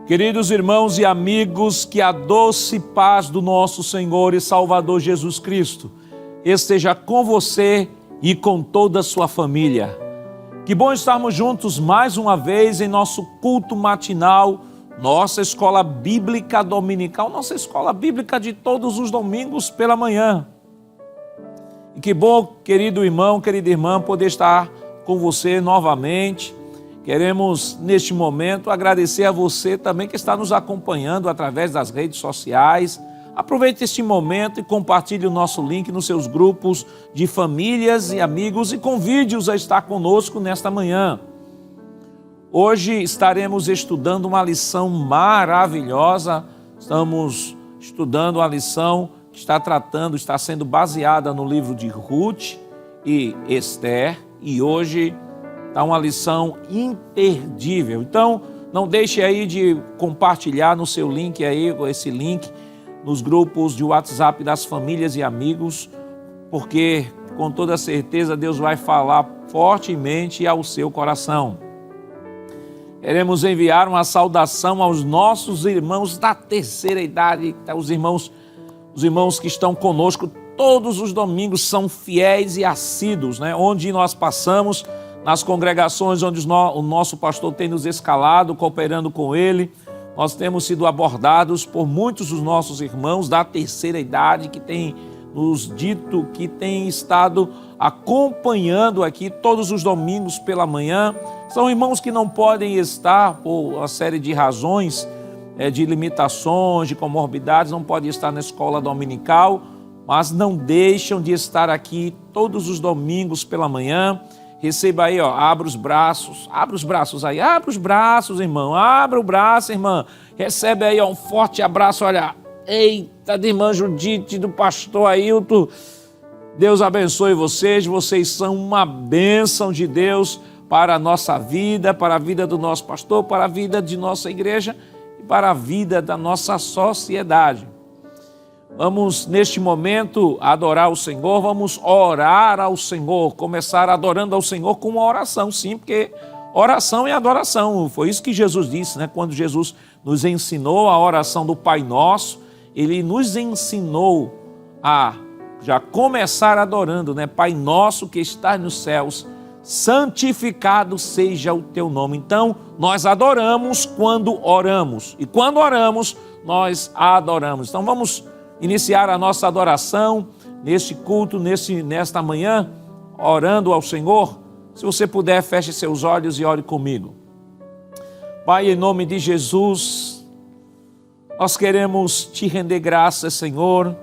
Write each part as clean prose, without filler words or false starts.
Queridos irmãos e amigos, que a doce paz do nosso Senhor e Salvador Jesus Cristo esteja com você e com toda a sua família. Que bom estarmos juntos mais uma vez em nosso culto matinal, nossa escola bíblica dominical, nossa escola bíblica de todos os domingos pela manhã. E que bom, querido irmão, querida irmã, poder estar com você novamente. Queremos, neste momento, agradecer a você também que está nos acompanhando através das redes sociais. Aproveite este momento e compartilhe o nosso link nos seus grupos de famílias e amigos e convide-os a estar conosco nesta manhã. Hoje estaremos estudando uma lição maravilhosa. Estamos estudando a lição que está sendo baseada no livro de Ruth e Esther, e hoje está uma lição imperdível. Então, não deixe aí de compartilhar no seu link aí, esse link, nos grupos de WhatsApp das famílias e amigos, porque com toda certeza Deus vai falar fortemente ao seu coração. Queremos enviar uma saudação aos nossos irmãos da terceira idade, os irmãos que estão conosco todos os domingos, são fiéis e assíduos, né? Onde nós passamos, nas congregações onde o nosso pastor tem nos escalado, cooperando com ele, nós temos sido abordados por muitos dos nossos irmãos da terceira idade que têm nos dito que têm estado acompanhando aqui todos os domingos pela manhã. São irmãos que não podem estar por uma série de razões, de limitações, de comorbidades, não podem estar na escola dominical, mas não deixam de estar aqui todos os domingos pela manhã. Receba aí, abra os braços aí, abra os braços, irmão, abra o braço, irmã, recebe aí, um forte abraço, olha, eita, da irmã Judite, do pastor Ailton, Deus abençoe vocês são uma bênção de Deus para a nossa vida, para a vida do nosso pastor, para a vida de nossa igreja e para a vida da nossa sociedade. Vamos, neste momento, adorar o Senhor, vamos orar ao Senhor, começar adorando ao Senhor com uma oração, sim, porque oração é adoração, foi isso que Jesus disse, né? Quando Jesus nos ensinou a oração do Pai Nosso, Ele nos ensinou a já começar adorando, né? Pai Nosso que estás nos céus, santificado seja o Teu nome. Então, nós adoramos quando oramos, e quando oramos, nós adoramos. Então, vamos iniciar a nossa adoração neste culto, nesta manhã, orando ao Senhor. Se você puder, feche seus olhos e ore comigo. Pai, em nome de Jesus, nós queremos te render graças, Senhor,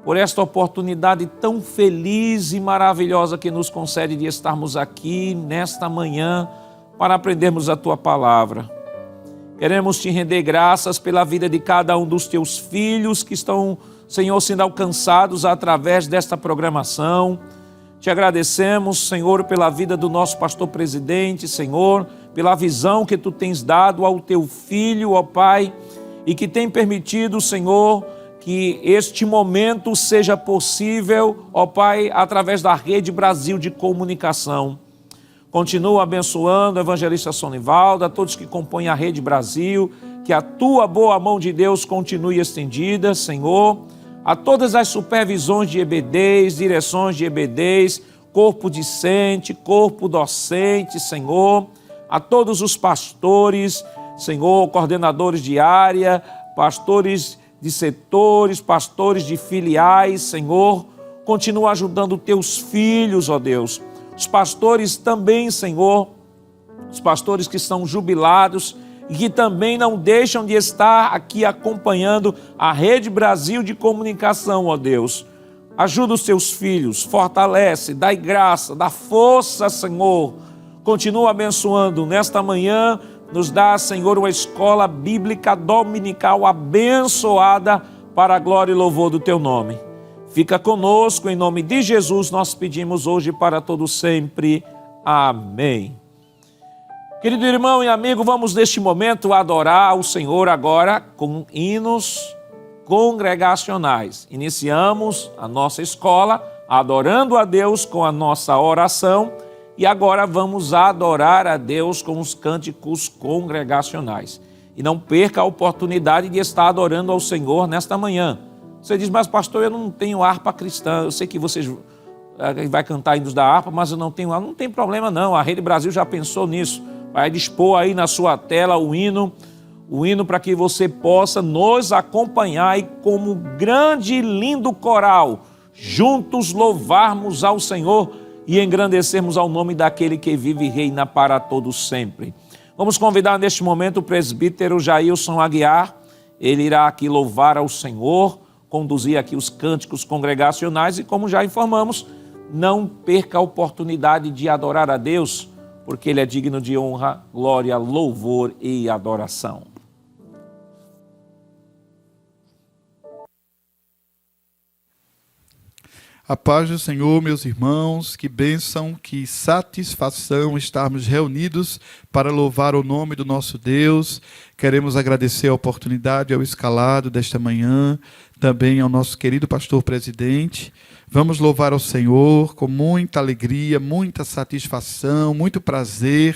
por esta oportunidade tão feliz e maravilhosa que nos concede de estarmos aqui nesta manhã para aprendermos a tua palavra. Queremos te render graças pela vida de cada um dos teus filhos que estão, Senhor, sendo alcançados através desta programação. Te agradecemos, Senhor, pela vida do nosso pastor presidente, Senhor, pela visão que tu tens dado ao teu filho, ó Pai, e que tem permitido, Senhor, que este momento seja possível, ó Pai, através da Rede Brasil de Comunicação. Continua abençoando o evangelista Sonivaldo, a todos que compõem a Rede Brasil, que a tua boa mão de Deus continue estendida, Senhor, a todas as supervisões de EBDs, direções de EBDs, corpo discente, corpo docente, Senhor, a todos os pastores, Senhor, coordenadores de área, pastores de setores, pastores de filiais, Senhor, continua ajudando teus filhos, ó Deus. Os pastores também, Senhor, os pastores que estão jubilados e que também não deixam de estar aqui acompanhando a Rede Brasil de Comunicação, ó Deus. Ajuda os teus filhos, fortalece, dai graça, dá força, Senhor. Continua abençoando nesta manhã, nos dá, Senhor, uma escola bíblica dominical abençoada para a glória e louvor do teu nome. Fica conosco, em nome de Jesus, nós pedimos hoje para todo sempre. Amém. Querido irmão e amigo, vamos neste momento adorar o Senhor agora com hinos congregacionais. Iniciamos a nossa escola adorando a Deus com a nossa oração e agora vamos adorar a Deus com os cânticos congregacionais. e não perca a oportunidade de estar adorando ao Senhor nesta manhã. Você diz, mas pastor, eu não tenho harpa cristã, eu sei que vocês vai cantar hinos da harpa, mas eu não tenho harpa. Não tem problema não, a Rede Brasil já pensou nisso, vai dispor aí na sua tela o hino para que você possa nos acompanhar e como grande e lindo coral, juntos louvarmos ao Senhor e engrandecermos ao nome daquele que vive e reina para todos sempre. Vamos convidar neste momento o presbítero Jailson Aguiar, ele irá aqui louvar ao Senhor, conduzir aqui os cânticos congregacionais e, como já informamos, não perca a oportunidade de adorar a Deus, porque Ele é digno de honra, glória, louvor e adoração. A paz do Senhor, meus irmãos, que bênção, que satisfação estarmos reunidos para louvar o nome do nosso Deus. Queremos agradecer a oportunidade ao escalado desta manhã, também ao nosso querido pastor presidente. Vamos louvar ao Senhor com muita alegria, muita satisfação, muito prazer.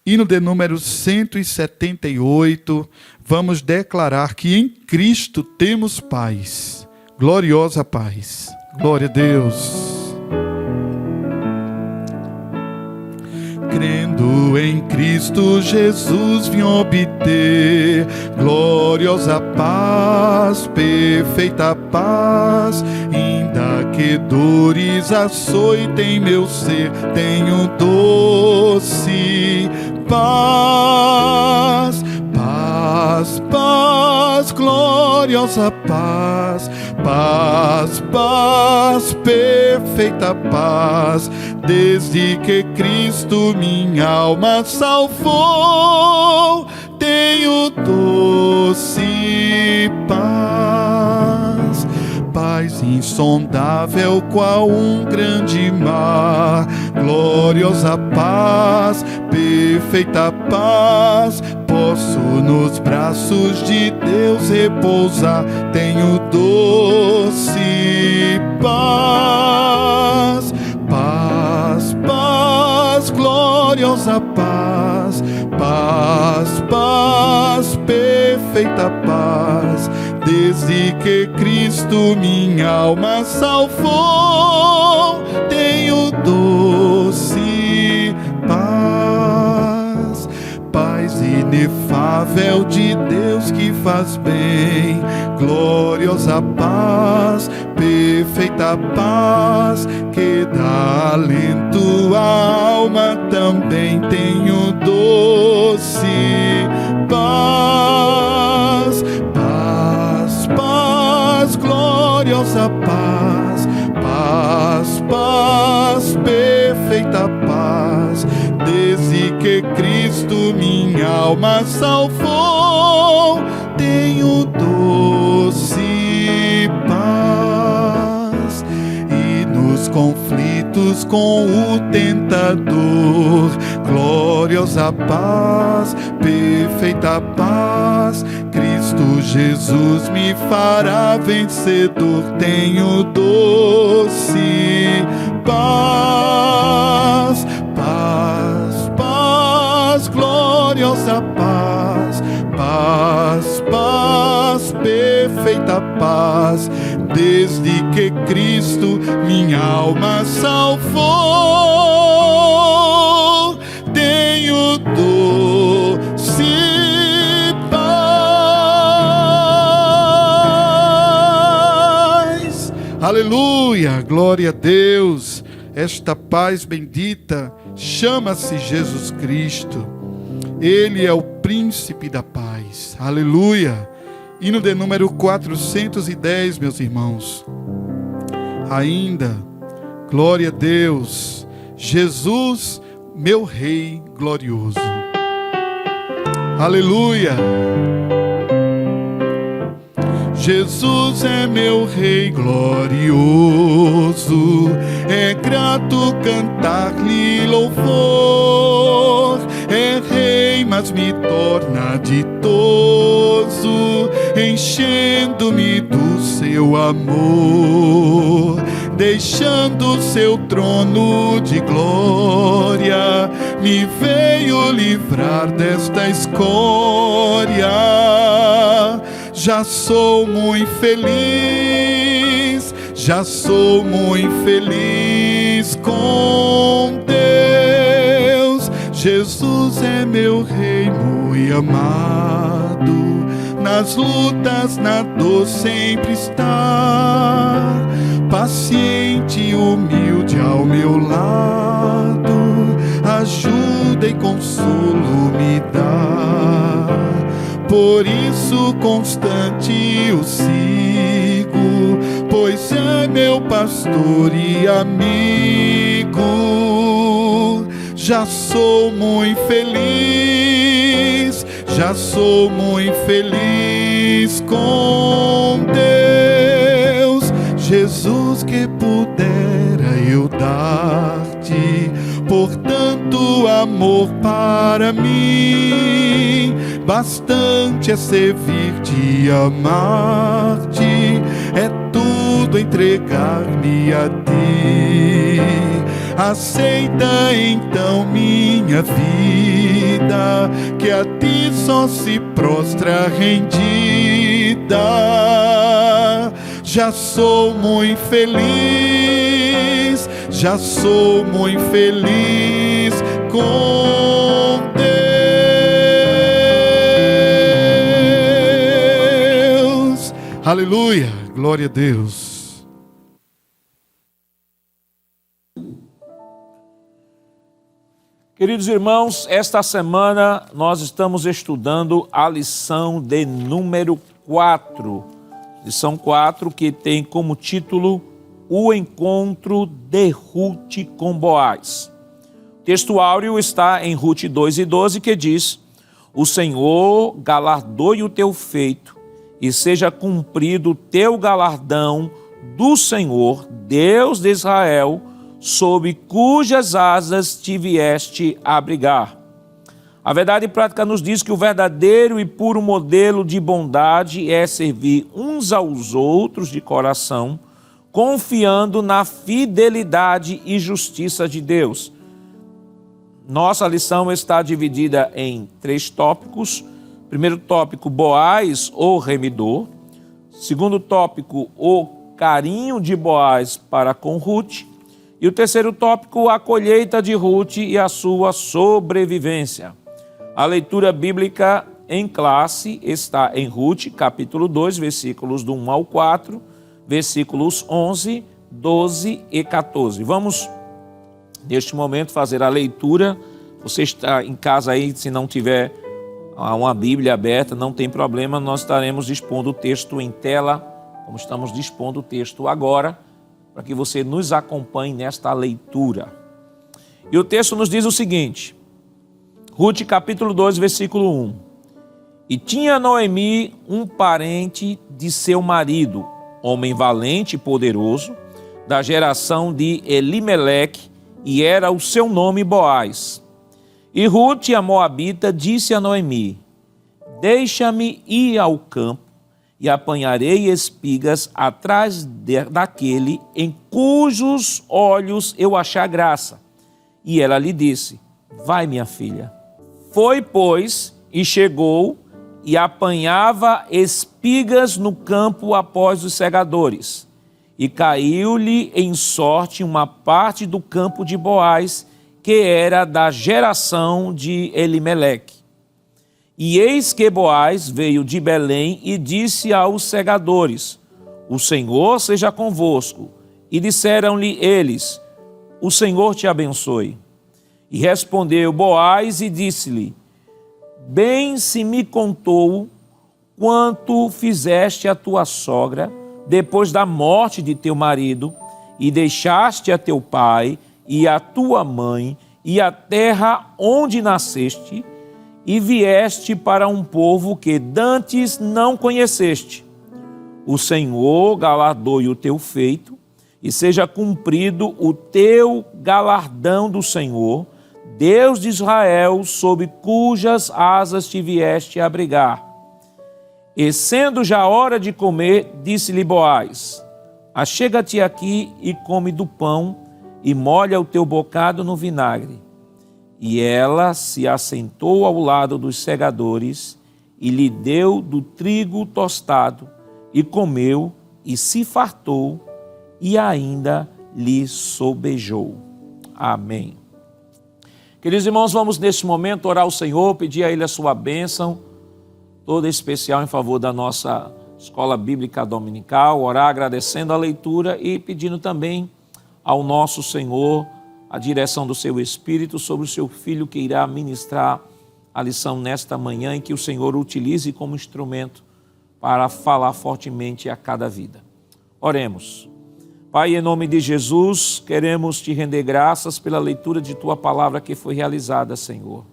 Hino de número 178, vamos declarar que em Cristo temos paz, gloriosa paz. Glória a Deus. Crendo em Cristo Jesus vim obter gloriosa paz, perfeita paz, ainda que dores açoitem meu ser, tenho doce paz, paz, paz, gloriosa paz, paz, paz, perfeita paz, desde que Cristo minha alma salvou, tenho doce paz, paz insondável qual um grande mar, gloriosa paz, perfeita paz, posso nos braços de Deus repousar, tenho doce paz, paz, paz, gloriosa paz, paz, paz, perfeita paz, desde que Cristo minha alma salvou, tenho doce paz, paz inefável de Deus que faz bem, gloriosa paz, perfeita paz, que dá alento à alma também, tenho doce paz, paz, paz, gloriosa paz, paz, paz, perfeita paz, desde que Cristo minha alma salvou, tenho doce paz, e nos conflitos com o tentador, gloriosa paz, perfeita paz, Cristo Jesus me fará vencedor, tenho doce paz, paz, paz, gloriosa paz, paz, paz, perfeita paz, desde que Cristo minha alma salvou, tenho doce paz. Aleluia, glória a Deus. Esta paz bendita chama-se Jesus Cristo. Ele é o príncipe da paz. Aleluia. Hino de número 410, meus irmãos. Ainda, glória a Deus. Jesus, meu Rei glorioso. Aleluia. Jesus é meu Rei glorioso, é grato cantar-lhe louvor. É Rei, mas me torna ditoso, enchendo-me do seu amor, deixando seu trono de glória, me veio livrar desta escória. Já sou muito feliz, já sou muito feliz com Deus. Jesus é meu rei muito amado, nas lutas, na dor sempre está, paciente e humilde ao meu lado, ajuda e consolo me dá. Por isso constante o sigo, pois é meu pastor e amigo. Já sou muito feliz, já sou muito feliz com Deus. Jesus, que pudera eu dar-te por tanto amor para mim. Bastante é servir-te e amar-te, é tudo entregar-me a ti. Aceita então minha vida, que a ti só se prostra rendida. Já sou muito feliz, já sou muito feliz com Deus. Aleluia, glória a Deus. Queridos irmãos, esta semana nós estamos estudando a lição de número 4. Lição 4, que tem como título O Encontro de Ruth com Boaz. O texto áureo está em Ruth 2:12, que diz: O Senhor galardoe o teu feito, e seja cumprido o teu galardão do Senhor, Deus de Israel, sob cujas asas te vieste abrigar. A verdade prática nos diz que o verdadeiro e puro modelo de bondade é servir uns aos outros de coração, confiando na fidelidade e justiça de Deus. Nossa lição está dividida em 3 tópicos. Primeiro tópico, Boaz, o remidor. Segundo tópico, o carinho de Boaz para com Ruth. E o terceiro tópico, a colheita de Ruth e a sua sobrevivência. A leitura bíblica em classe está em Ruth, capítulo 2, versículos do 1 ao 4, versículos 11, 12 e 14. Vamos, neste momento, fazer a leitura. Você está em casa aí, se não tiver uma Bíblia aberta, não tem problema, nós estaremos dispondo o texto em tela, como estamos dispondo o texto agora, para que você nos acompanhe nesta leitura. E o texto nos diz o seguinte, Ruth capítulo 2, versículo 1. E tinha Noemi um parente de seu marido, homem valente e poderoso, da geração de Elimeleque, e era o seu nome Boaz. E Ruth, a moabita, disse a Noemi: Deixa-me ir ao campo, e apanharei espigas atrás daquele em cujos olhos eu achar graça. E ela lhe disse: Vai, minha filha. Foi, pois, e chegou, e apanhava espigas no campo após os segadores. E caiu-lhe em sorte uma parte do campo de Boaz, que era da geração de Elimeleque. E eis que Boaz veio de Belém e disse aos segadores: O Senhor seja convosco. E disseram-lhe eles: O Senhor te abençoe. E respondeu Boaz e disse-lhe: Bem se me contou quanto fizeste a tua sogra depois da morte de teu marido, e deixaste a teu pai e a tua mãe e a terra onde nasceste, e vieste para um povo que dantes não conheceste. O Senhor galardoe o teu feito, e seja cumprido o teu galardão do Senhor, Deus de Israel, sob cujas asas te vieste abrigar. E sendo já hora de comer, disse-lhe Boaz: Achega-te aqui e come do pão, e molha o teu bocado no vinagre. E ela se assentou ao lado dos segadores e lhe deu do trigo tostado, e comeu e se fartou, e ainda lhe sobejou. Amém. Queridos irmãos, vamos neste momento orar ao Senhor, pedir a Ele a sua bênção, toda especial em favor da nossa Escola Bíblica Dominical, orar agradecendo a leitura e pedindo também ao nosso Senhor a direção do seu Espírito sobre o seu Filho que irá ministrar a lição nesta manhã, e que o Senhor o utilize como instrumento para falar fortemente a cada vida. Oremos. Pai, em nome de Jesus, queremos te render graças pela leitura de tua palavra que foi realizada, Senhor.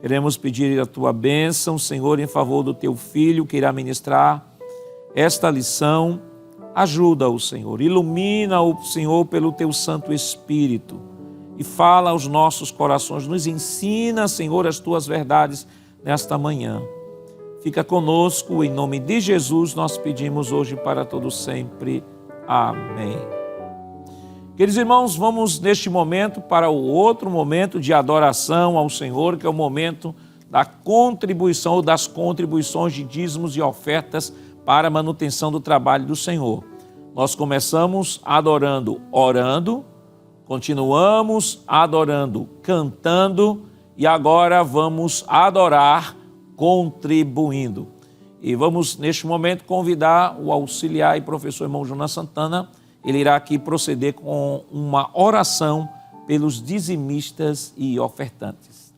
Queremos pedir a tua bênção, Senhor, em favor do teu Filho que irá ministrar esta lição. Ajuda-o, Senhor, ilumina-o, Senhor, pelo teu Santo Espírito e fala aos nossos corações, nos ensina, Senhor, as tuas verdades nesta manhã. Fica conosco, em nome de Jesus, nós pedimos hoje para todo sempre. Amém. Queridos irmãos, vamos neste momento para o outro momento de adoração ao Senhor, que é o momento da contribuição ou das contribuições de dízimos e ofertas para a manutenção do trabalho do Senhor. Nós começamos adorando, orando, continuamos adorando, cantando, e agora vamos adorar contribuindo. E vamos neste momento convidar o auxiliar e professor irmão Jonas Santana. Ele irá aqui proceder com uma oração pelos dizimistas e ofertantes.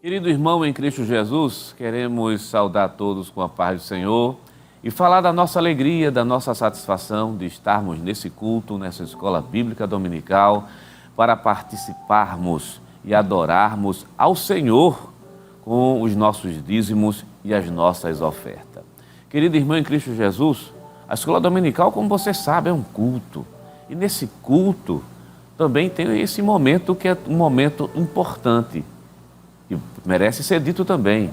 Querido irmão em Cristo Jesus, queremos saudar todos com a paz do Senhor e falar da nossa alegria, da nossa satisfação de estarmos nesse culto, nessa escola bíblica dominical, para participarmos e adorarmos ao Senhor com os nossos dízimos e as nossas ofertas. Querido irmão em Cristo Jesus, a escola dominical, como você sabe, é um culto. E nesse culto também tem esse momento que é um momento importante, e merece ser dito também.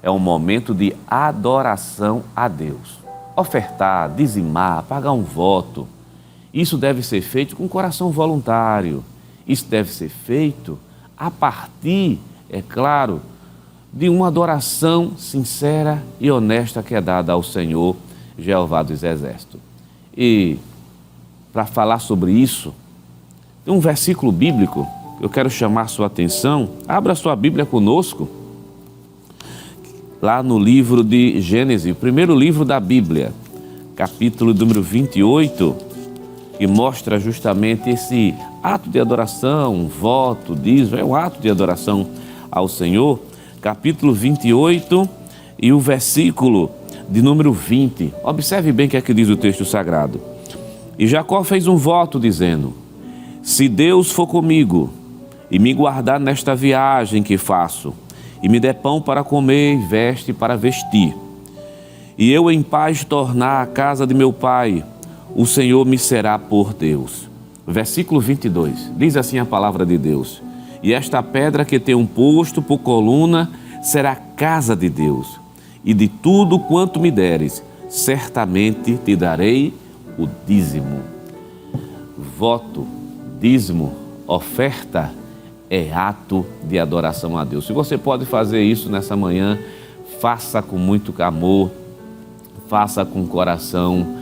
É um momento de adoração a Deus. Ofertar, dizimar, pagar um voto. Isso deve ser feito com coração voluntário. Isso deve ser feito a partir, é claro, de uma adoração sincera e honesta que é dada ao Senhor, Jeová dos Exércitos. E para falar sobre isso, tem um versículo bíblico que eu quero chamar sua atenção. Abra sua Bíblia conosco, lá no livro de Gênesis, o primeiro livro da Bíblia, capítulo número 28, que mostra justamente esse ato de adoração, voto, dízimo, é um ato de adoração ao Senhor. Capítulo 28 e o versículo de número 20. Observe bem o que é que diz o texto sagrado. E Jacó fez um voto dizendo: se Deus for comigo e me guardar nesta viagem que faço, e me der pão para comer e veste para vestir, e eu em paz tornar a casa de meu pai, o Senhor me será por Deus. Versículo 22, diz assim a palavra de Deus: e esta pedra que tem um posto por coluna será a casa de Deus, e de tudo quanto me deres, certamente te darei o dízimo. Voto, dízimo, oferta é ato de adoração a Deus. Se você pode fazer isso nessa manhã, faça com muito amor, faça com coração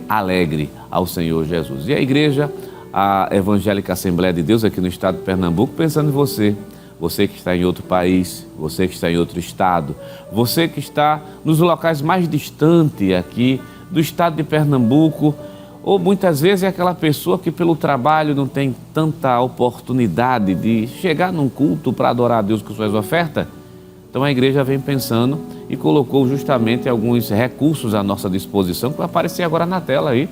alegre ao Senhor Jesus. E a igreja, a Evangélica Assembleia de Deus aqui no estado de Pernambuco, pensando em você, você que está em outro país, você que está em outro estado, você que está nos locais mais distantes aqui do estado de Pernambuco, ou muitas vezes é aquela pessoa que pelo trabalho não tem tanta oportunidade de chegar num culto para adorar a Deus com suas ofertas. Então a igreja vem pensando e colocou justamente alguns recursos à nossa disposição, que vai aparecer agora na tela aí.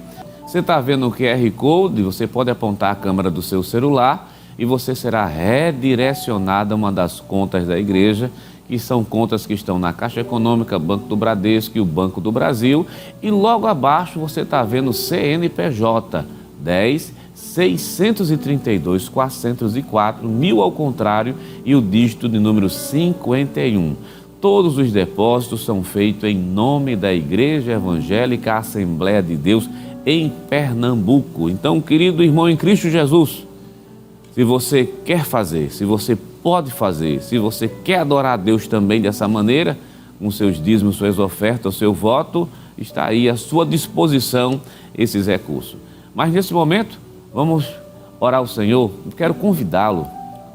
Você está vendo o QR Code, você pode apontar a câmera do seu celular e você será redirecionado a uma das contas da igreja, que são contas que estão na Caixa Econômica, Banco do Bradesco e o Banco do Brasil. E logo abaixo você está vendo CNPJ 10.632.404, 1000 ao contrário, e o dígito de número 51. todos os depósitos são feitos em nome da Igreja Evangélica Assembleia de Deus em Pernambuco. Então, querido irmão em Cristo Jesus, se você quer fazer, se você pode fazer, se você quer adorar a Deus também dessa maneira, com seus dízimos, suas ofertas, o seu voto, está aí à sua disposição esses recursos. Mas nesse momento, vamos orar ao Senhor. Eu quero convidá-lo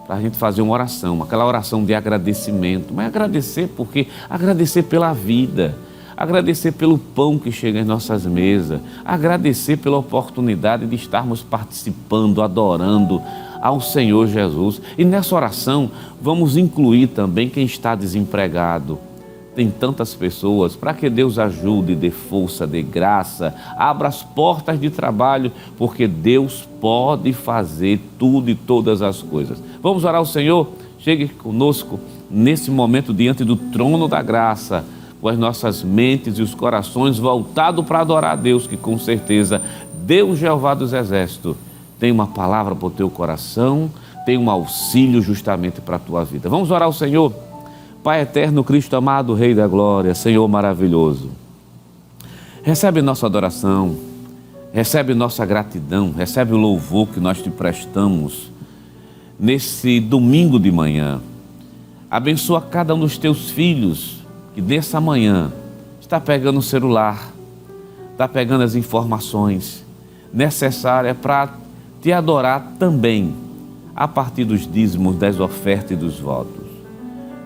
para a gente fazer uma oração, aquela oração de agradecimento. Mas agradecer porque agradecer pela vida, agradecer pelo pão que chega em nossas mesas, agradecer pela oportunidade de estarmos participando, adorando ao Senhor Jesus. E nessa oração vamos incluir também quem está desempregado. Tem tantas pessoas, para que Deus ajude, dê força, dê graça, abra as portas de trabalho, porque Deus pode fazer tudo e todas as coisas. Vamos orar ao Senhor? Chegue conosco nesse momento diante do trono da graça, com as nossas mentes e os corações voltados para adorar a Deus, que com certeza Deus Jeová dos Exércitos tem uma palavra para o teu coração, tem um auxílio justamente para a tua vida. Vamos orar ao Senhor? Pai eterno, Cristo amado, Rei da Glória, Senhor maravilhoso, recebe nossa adoração, recebe nossa gratidão, recebe o louvor que nós te prestamos nesse domingo de manhã. Abençoa cada um dos teus filhos que nessa manhã está pegando o celular, está pegando as informações necessárias para te adorar também, a partir dos dízimos, das ofertas e dos votos.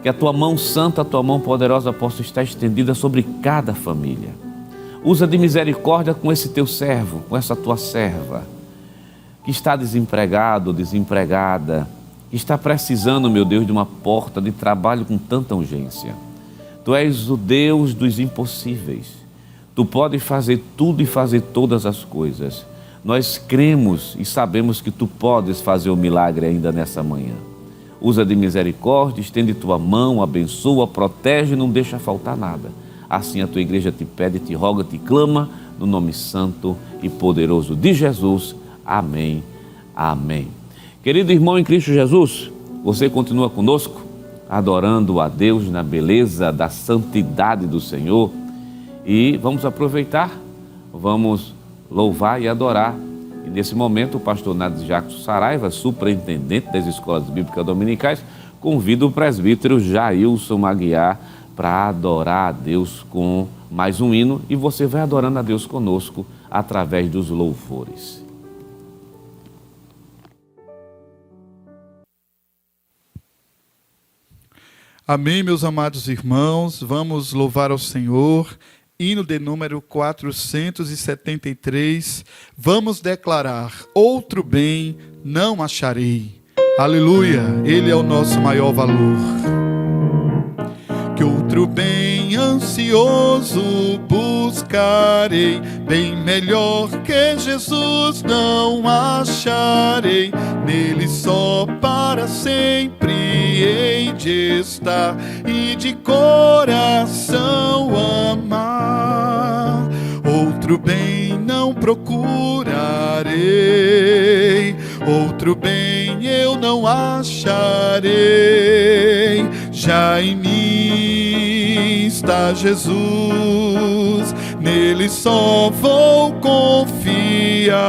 Que a tua mão santa, a tua mão poderosa possa estar estendida sobre cada família. Usa de misericórdia com esse teu servo, com essa tua serva, que está desempregado, desempregada, que está precisando, meu Deus, de uma porta de trabalho com tanta urgência. Tu és o Deus dos impossíveis. Tu podes fazer tudo e fazer todas as coisas. Nós cremos e sabemos que tu podes fazer o milagre ainda nessa manhã. Usa de misericórdia, estende tua mão, abençoa, protege e não deixa faltar nada. Assim a tua igreja te pede, te roga, te clama, no nome santo e poderoso de Jesus. Amém. Amém. Querido irmão em Cristo Jesus, você continua conosco, adorando a Deus na beleza da santidade do Senhor. E vamos aproveitar, vamos louvar e adorar. E nesse momento o pastor Nádio Jacques Saraiva, superintendente das escolas bíblicas dominicais, convida o presbítero Jailson Aguiar para adorar a Deus com mais um hino, e você vai adorando a Deus conosco através dos louvores. Amém, meus amados irmãos, vamos louvar ao Senhor. Hino de número 473, vamos declarar: outro bem não acharei. Aleluia, Ele é o nosso maior valor. Que outro bem ansioso buscarei, bem melhor que Jesus não acharei. Nele só para sempre hei de estar e de coração amar. Outro bem não procurarei, outro bem eu não acharei. Já em mim está Jesus, nele só vou confiar.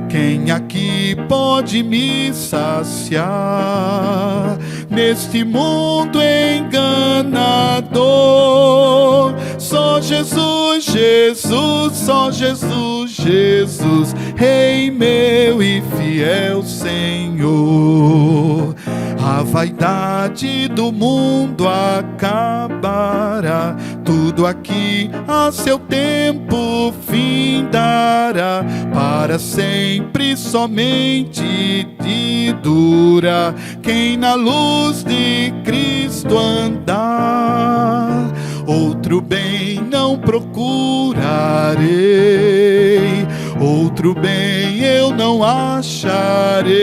Quem aqui pode me saciar neste mundo enganador? Só Jesus, Jesus, só Jesus, Jesus, Rei meu e fiel Senhor. A vaidade do mundo acabará, tudo aqui a seu tempo findará. Para sempre somente te dura quem na luz de Cristo andar. Outro bem não procurarei, outro bem eu não acharei.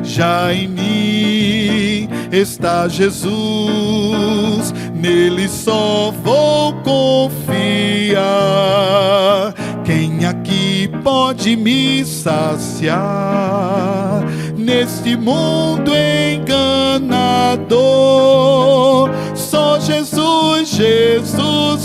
Já em mim está Jesus, nele só vou confiar. Quem aqui pode me saciar neste mundo enganador?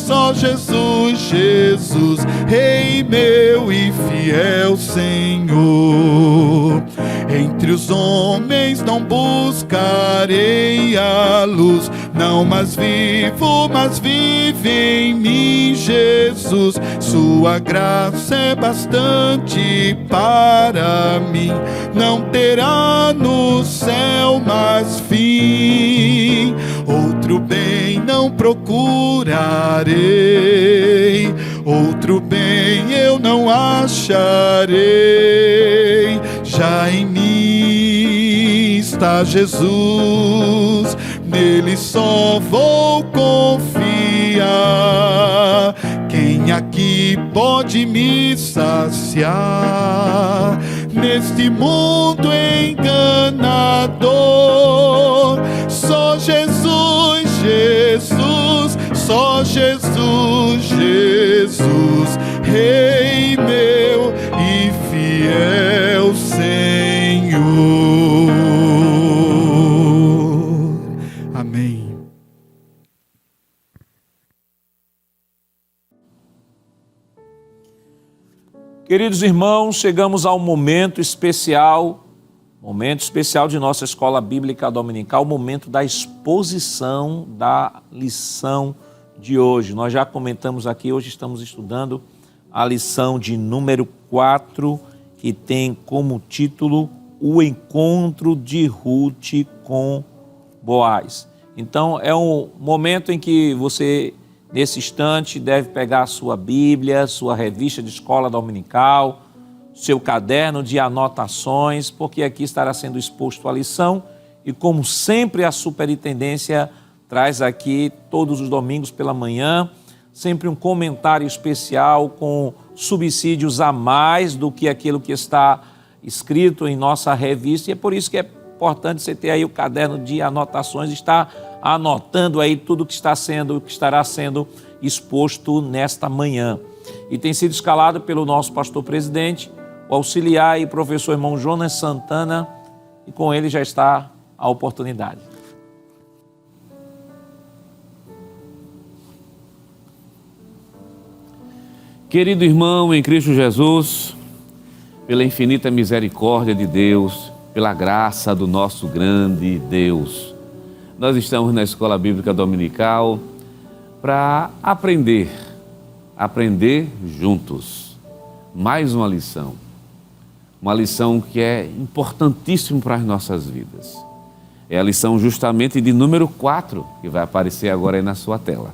só Jesus, Jesus, Rei meu e fiel Senhor. Entre os homens não buscarei a luz, não mais vivo, mas vive em mim Jesus. Sua graça é bastante para mim, não terá no céu mais fim. Outro bem não procurarei, outro bem eu não acharei. Já em mim está Jesus, nele só vou confiar. Quem aqui pode me saciar neste mundo enganador? Só Jesus, Jesus, só Jesus, Jesus, Rei meu e fiel Senhor. Amém. Queridos irmãos, chegamos ao momento especial de nossa escola bíblica dominical, o momento da exposição da lição de hoje. Nós já comentamos aqui, hoje estamos estudando a lição de número 4, que tem como título O Encontro de Ruth com Boaz. Então é um momento em que você, nesse instante, deve pegar a sua Bíblia, sua revista de escola dominical, seu caderno de anotações, porque aqui estará sendo exposto a lição e, como sempre, a superintendência traz aqui todos os domingos pela manhã sempre um comentário especial com subsídios a mais do que aquilo que está escrito em nossa revista, e é por isso que é importante você ter aí o caderno de anotações, estar anotando aí tudo que estará sendo exposto nesta manhã. E tem sido escalado pelo nosso pastor presidente, o auxiliar e professor irmão Jonas Santana, e com ele já está a oportunidade. Querido irmão em Cristo Jesus, pela infinita misericórdia de Deus, pela graça do nosso grande Deus, nós estamos na Escola Bíblica Dominical para aprender juntos. Mais uma lição que é importantíssima para as nossas vidas. É a lição justamente de número 4, que vai aparecer agora aí na sua tela.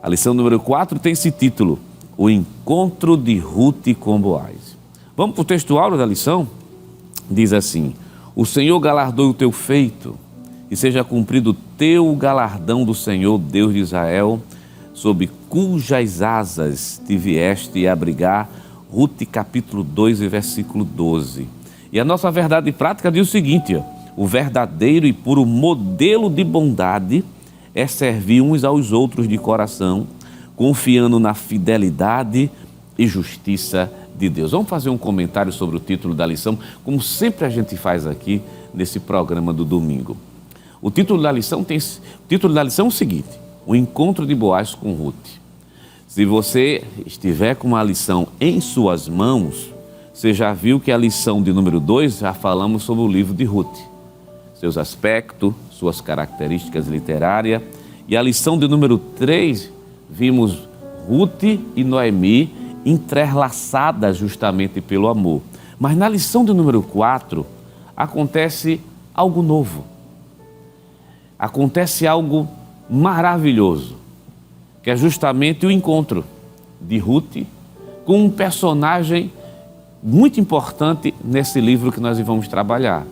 A lição número 4 tem esse título: O Encontro de Ruth com Boaz. Vamos para o textual da lição? Diz assim: O Senhor galardoe o teu feito, e seja cumprido o teu galardão do Senhor, Deus de Israel, sob cujas asas te vieste abrigar. Ruth capítulo 2 e versículo 12. E a nossa verdade prática diz o seguinte: o verdadeiro e puro modelo de bondade é servir uns aos outros de coração, confiando na fidelidade e justiça de Deus. Vamos fazer um comentário sobre o título da lição, como sempre a gente faz aqui nesse programa do domingo. O título da lição é o seguinte: o encontro de Boaz com Ruth. Se você estiver com uma lição em suas mãos, você já viu que a lição de número 2 já falamos sobre o livro de Ruth, seus aspectos, suas características literárias, e a lição de número 3 vimos Ruth e Noemi entrelaçadas justamente pelo amor. Mas na lição de número 4 acontece algo novo. Acontece algo maravilhoso, que é justamente o encontro de Ruth com um personagem muito importante nesse livro que nós vamos trabalhar.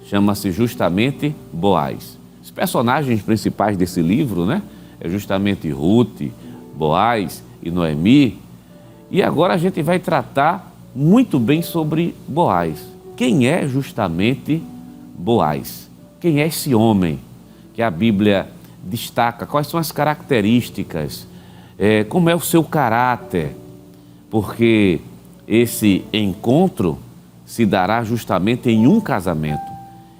Chama-se justamente Boaz. Os personagens principais desse livro, né, é justamente Ruth, Boaz e Noemi. E agora a gente vai tratar muito bem sobre Boaz. Quem é justamente Boaz? Quem é esse homem que a Bíblia destaca? Quais são as características? Como é o seu caráter? Porque esse encontro se dará justamente em um casamento.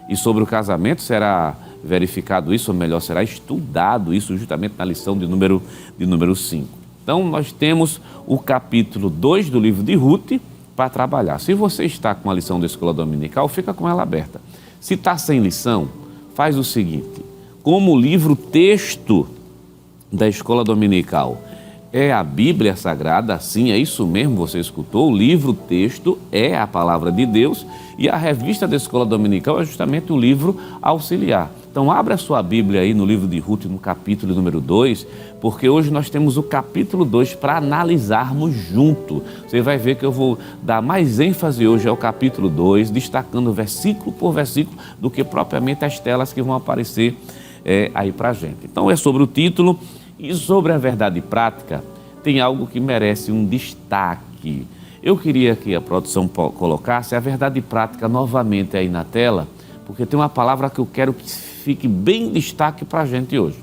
E sobre o casamento será verificado isso, ou melhor, será estudado isso justamente na lição de número 5. Então, nós temos o capítulo 2 do livro de Ruth para trabalhar. Se você está com a lição da escola dominical, fica com ela aberta. Se está sem lição, faz o seguinte: como o livro texto da escola dominical é a Bíblia Sagrada, sim, é isso mesmo, você escutou, o livro texto é a palavra de Deus e a revista da escola dominical é justamente o livro auxiliar. Então abra a sua Bíblia aí no livro de Ruth, no capítulo número 2, porque hoje nós temos o capítulo 2 para analisarmos junto. Você vai ver que eu vou dar mais ênfase hoje ao capítulo 2, destacando versículo por versículo, do que propriamente as telas que vão aparecer aí para a gente. Então é sobre o título e sobre a verdade prática, tem algo que merece um destaque. Eu queria que a produção colocasse a verdade prática novamente aí na tela, porque tem uma palavra que eu quero que fique bem em destaque para a gente hoje.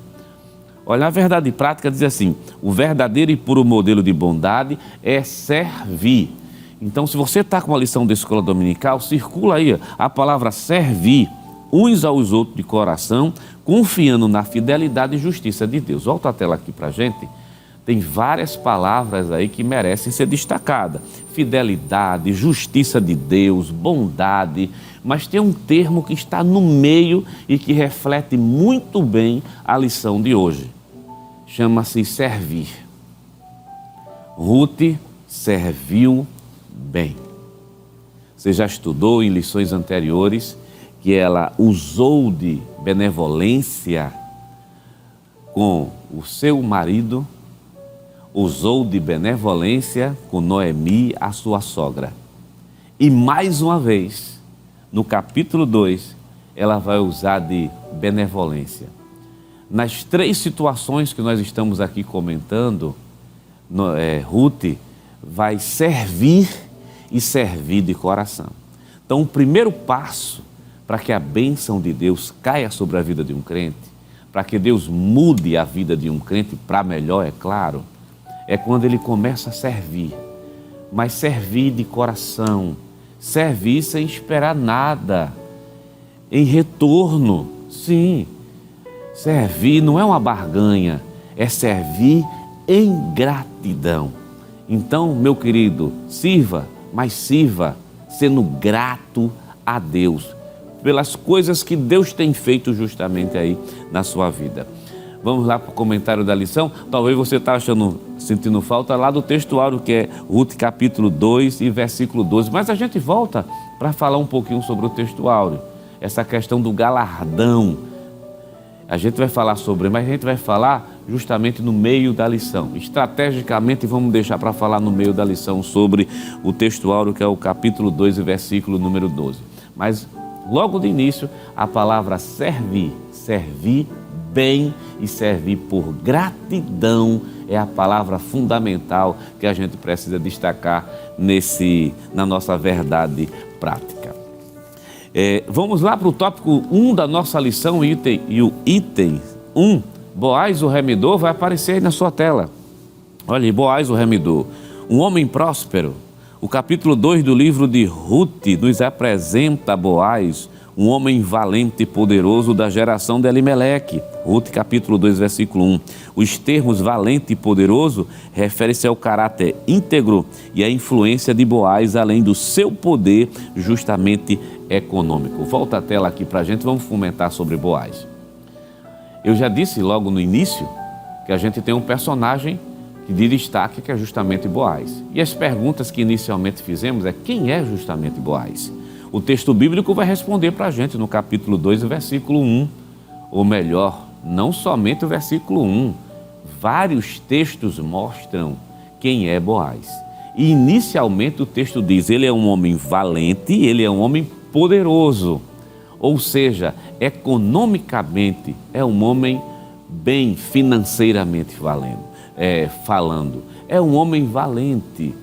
Olha, a verdade prática diz assim: o verdadeiro e puro modelo de bondade é servir. Então, se você está com a lição da escola dominical, circula aí a palavra servir, uns aos outros de coração, confiando na fidelidade e justiça de Deus. Volta a tela aqui para a gente. Tem várias palavras aí que merecem ser destacadas. Fidelidade, justiça de Deus, bondade. Mas tem um termo que está no meio e que reflete muito bem a lição de hoje. Chama-se servir. Ruth serviu bem. Você já estudou em lições anteriores que ela usou de benevolência com o seu marido, usou de benevolência com Noemi, a sua sogra. E mais uma vez, no capítulo 2, ela vai usar de benevolência. Nas 3 situações que nós estamos aqui comentando, Ruth vai servir e servir de coração. Então, o primeiro passo para que a bênção de Deus caia sobre a vida de um crente, para que Deus mude a vida de um crente para melhor, é claro, é quando ele começa a servir, mas servir de coração, servir sem esperar nada em retorno. Sim, servir não é uma barganha, é servir em gratidão. Então, meu querido, sirva, mas sirva sendo grato a Deus pelas coisas que Deus tem feito justamente aí na sua vida. Vamos lá para o comentário da lição. Talvez você está sentindo falta lá do textuário, que é Ruth capítulo 2 e versículo 12. Mas a gente volta para falar um pouquinho sobre o textuário, essa questão do galardão. A gente vai falar sobre, mas a gente vai falar justamente no meio da lição. Estrategicamente vamos deixar para falar no meio da lição sobre o textuário, que é o capítulo 2 e versículo número 12. Mas logo de início, a palavra servir, servir bem e servir por gratidão é a palavra fundamental que a gente precisa destacar na nossa verdade prática. Vamos lá para o tópico 1 da nossa lição, e o item 1, Boaz o remidor, vai aparecer aí na sua tela. Olha aí, Boaz o remidor, um homem próspero. O capítulo 2 do livro de Ruth nos apresenta Boaz, um homem valente e poderoso da geração de Elimeleque. Ruth capítulo 2, versículo 1. Os termos valente e poderoso referem-se ao caráter íntegro e à influência de Boaz, além do seu poder justamente econômico. Volta a tela aqui para a gente, vamos comentar sobre Boaz. Eu já disse logo no início que a gente tem um personagem de destaque, que é justamente Boaz. E as perguntas que inicialmente fizemos é: quem é justamente Boaz? O texto bíblico vai responder para a gente no capítulo 2, versículo 1. Ou melhor, não somente o versículo 1. Vários textos mostram quem é Boaz. E inicialmente o texto diz: ele é um homem valente, ele é um homem poderoso. Ou seja, economicamente é um homem bem financeiramente falando. É um homem valente,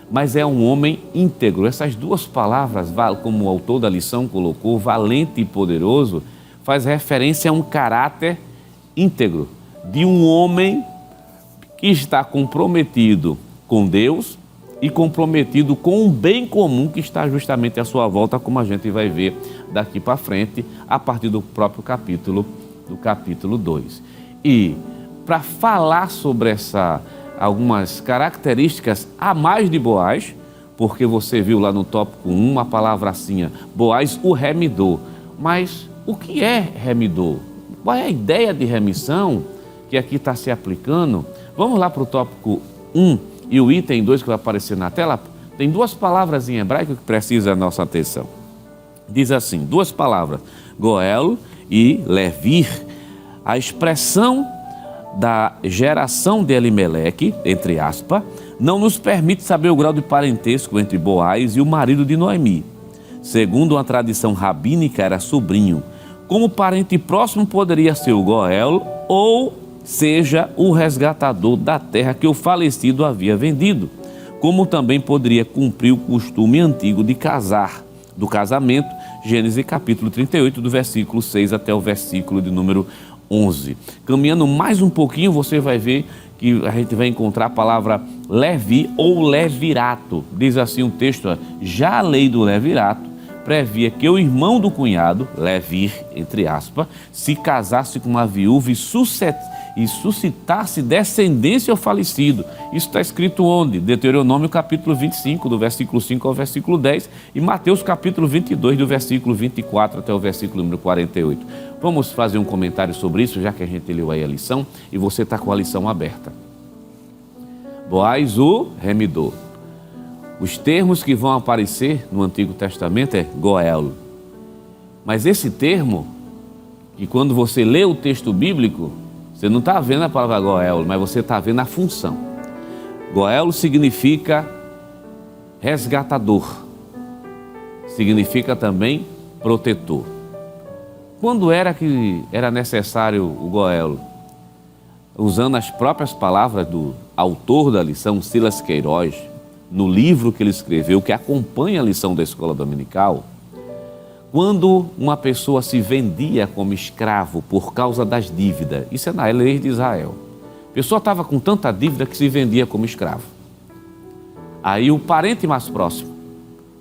mas é um homem íntegro. Essas duas palavras, como o autor da lição colocou, valente e poderoso, faz referência a um caráter íntegro, de um homem que está comprometido com Deus e comprometido com o bem comum que está justamente à sua volta, como a gente vai ver daqui para frente, a partir do próprio capítulo do capítulo 2. E para falar sobre algumas características a mais de Boaz, porque você viu lá no tópico 1 uma palavra assim, Boaz o remidor. Mas o que é remidor? Qual é a ideia de remissão que aqui está se aplicando? Vamos lá para o tópico 1 e o item 2 que vai aparecer na tela. Tem duas palavras em hebraico que precisam da nossa atenção. Diz assim, duas palavras, Goel e Levir. A expressão da geração de Elimeleque, entre aspas, não nos permite saber o grau de parentesco entre Boaz e o marido de Noemi. Segundo uma tradição rabínica, era sobrinho. Como parente próximo poderia ser o Goel ou seja o resgatador da terra que o falecido havia vendido. Como também poderia cumprir o costume antigo de casar, do casamento, Gênesis capítulo 38, do versículo 6 até o versículo de número 11. Caminhando mais um pouquinho, você vai ver que a gente vai encontrar a palavra Levi ou Levirato. Diz assim o texto, já a lei do Levirato previa que o irmão do cunhado, Levir, entre aspas, se casasse com uma viúva e suscitasse descendência ao falecido. Isso está escrito onde? Deuteronômio capítulo 25, do versículo 5 ao versículo 10, e Mateus capítulo 22, do versículo 24 até o versículo número 48. Vamos fazer um comentário sobre isso, já que a gente leu aí a lição, e você está com a lição aberta. Boaz o remidor. Os termos que vão aparecer no Antigo Testamento é Goel. Mas esse termo, que quando você lê o texto bíblico, você não está vendo a palavra Goel, mas você está vendo a função. Goel significa resgatador, significa também protetor. Quando era que era necessário o Goel? Usando as próprias palavras do autor da lição, Silas Queiroz, no livro que ele escreveu, que acompanha a lição da escola dominical, quando uma pessoa se vendia como escravo por causa das dívidas, isso é na lei de Israel. A pessoa estava com tanta dívida que se vendia como escravo. Aí o parente mais próximo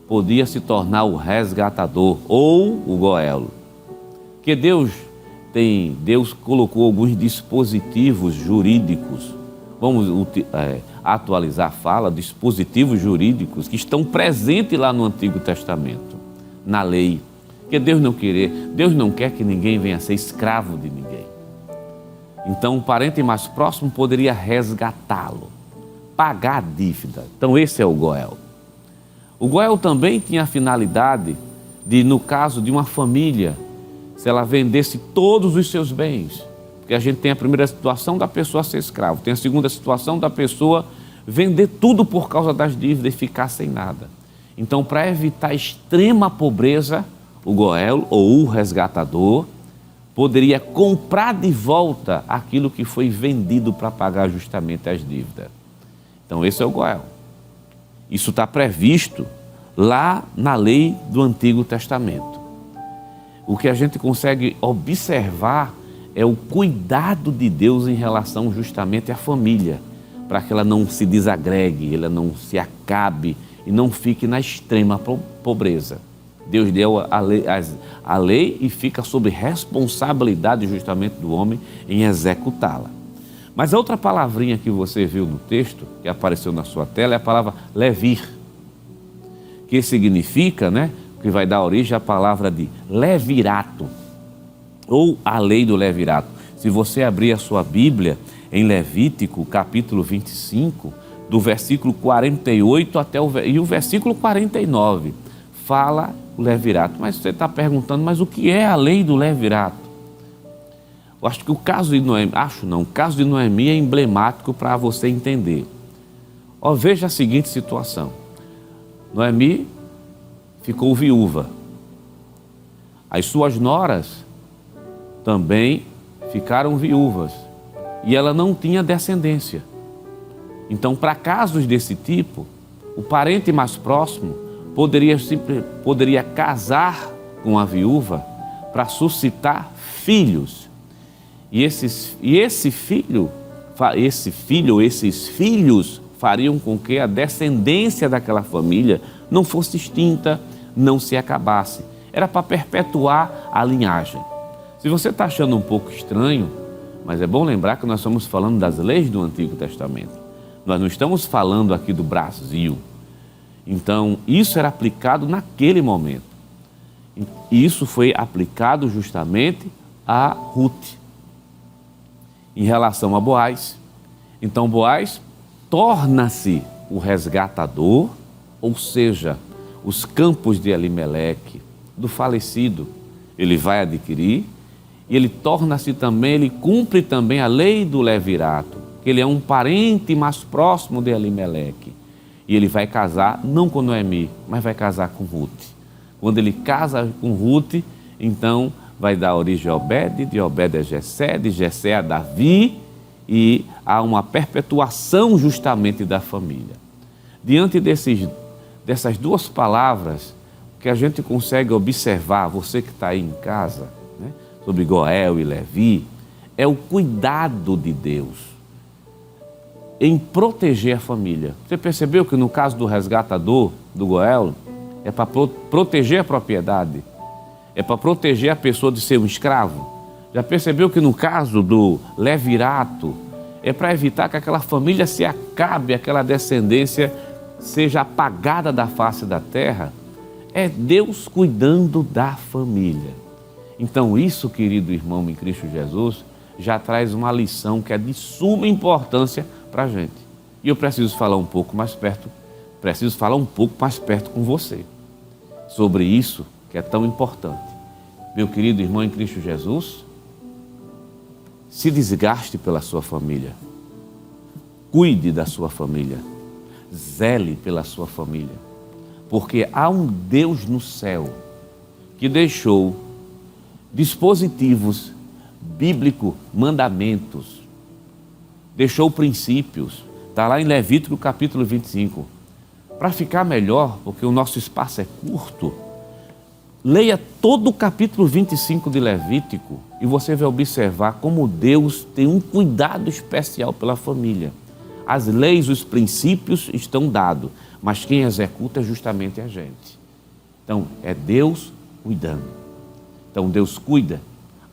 podia se tornar o resgatador ou o Goel. Que Deus colocou alguns dispositivos jurídicos, vamos atualizar a fala, dispositivos jurídicos que estão presentes lá no Antigo Testamento, na lei. Porque Deus não quer que ninguém venha ser escravo de ninguém. Então o parente mais próximo poderia resgatá-lo, pagar a dívida. Então esse é o Goel. O Goel também tinha a finalidade de, no caso de uma família, se ela vendesse todos os seus bens, porque a gente tem a primeira situação da pessoa ser escravo, tem a segunda situação da pessoa vender tudo por causa das dívidas e ficar sem nada. Então, para evitar extrema pobreza, o Goel ou o resgatador poderia comprar de volta aquilo que foi vendido para pagar justamente as dívidas. Então esse é o Goel. Isso está previsto lá na lei do Antigo Testamento. O que a gente consegue observar é o cuidado de Deus em relação justamente à família, para que ela não se desagregue, ela não se acabe e não fique na extrema pobreza. Deus deu a lei e fica sob responsabilidade justamente do homem em executá-la. Mas a outra palavrinha que você viu no texto, que apareceu na sua tela, é a palavra levir, que significa, que vai dar origem à palavra de levirato, ou a lei do levirato. Se você abrir a sua Bíblia em Levítico, capítulo 25, do versículo 48 até o versículo 49, fala o levirato. Mas você está perguntando, mas o que é a lei do levirato? Eu acho que o caso de Noemi é emblemático para você entender. Veja a seguinte situação. Noemi ficou viúva. As suas noras também ficaram viúvas. E ela não tinha descendência. Então, para casos desse tipo, o parente mais próximo poderia casar com a viúva para suscitar filhos. E esses filhos fariam com que a descendência daquela família não fosse extinta, não se acabasse. Era para perpetuar a linhagem. Se você está achando um pouco estranho, mas é bom lembrar que nós estamos falando das leis do Antigo Testamento. Nós não estamos falando aqui do Brasil. Então, isso era aplicado naquele momento. Isso foi aplicado justamente a Ruth. Em relação a Boaz, então Boaz torna-se o resgatador, ou seja, os campos de Elimeleque, do falecido, ele vai adquirir, e ele torna-se também, ele cumpre também a lei do levirato, que ele é um parente mais próximo de Elimeleque. E ele vai casar, não com Noemi, mas vai casar com Ruth. Quando ele casa com Ruth, então vai dar origem a Obed, de Obed a Jessé, de Jessé a Davi, e há uma perpetuação justamente da família. Diante dessas duas palavras, que a gente consegue observar, você que está aí em casa, né, sobre Goel e Levi, é o cuidado de Deus em proteger a família. Você percebeu que no caso do resgatador, do Goel, é para proteger a propriedade, é para proteger a pessoa de ser um escravo? Já percebeu que no caso do levirato, é para evitar que aquela família se acabe, aquela descendência seja apagada da face da terra? É Deus cuidando da família. Então isso, querido irmão em Cristo Jesus, já traz uma lição que é de suma importância para a gente. E eu preciso falar um pouco mais perto com você, sobre isso que é tão importante. Meu querido irmão em Cristo Jesus, se desgaste pela sua família, cuide da sua família, zele pela sua família, porque há um Deus no céu que deixou dispositivos bíblicos, mandamentos, deixou princípios, está lá em Levítico capítulo 25. Para ficar melhor, porque o nosso espaço é curto, leia todo o capítulo 25 de Levítico e você vai observar como Deus tem um cuidado especial pela família. As leis, os princípios estão dados, mas quem executa é justamente a gente. Então, é Deus cuidando. Então, Deus cuida,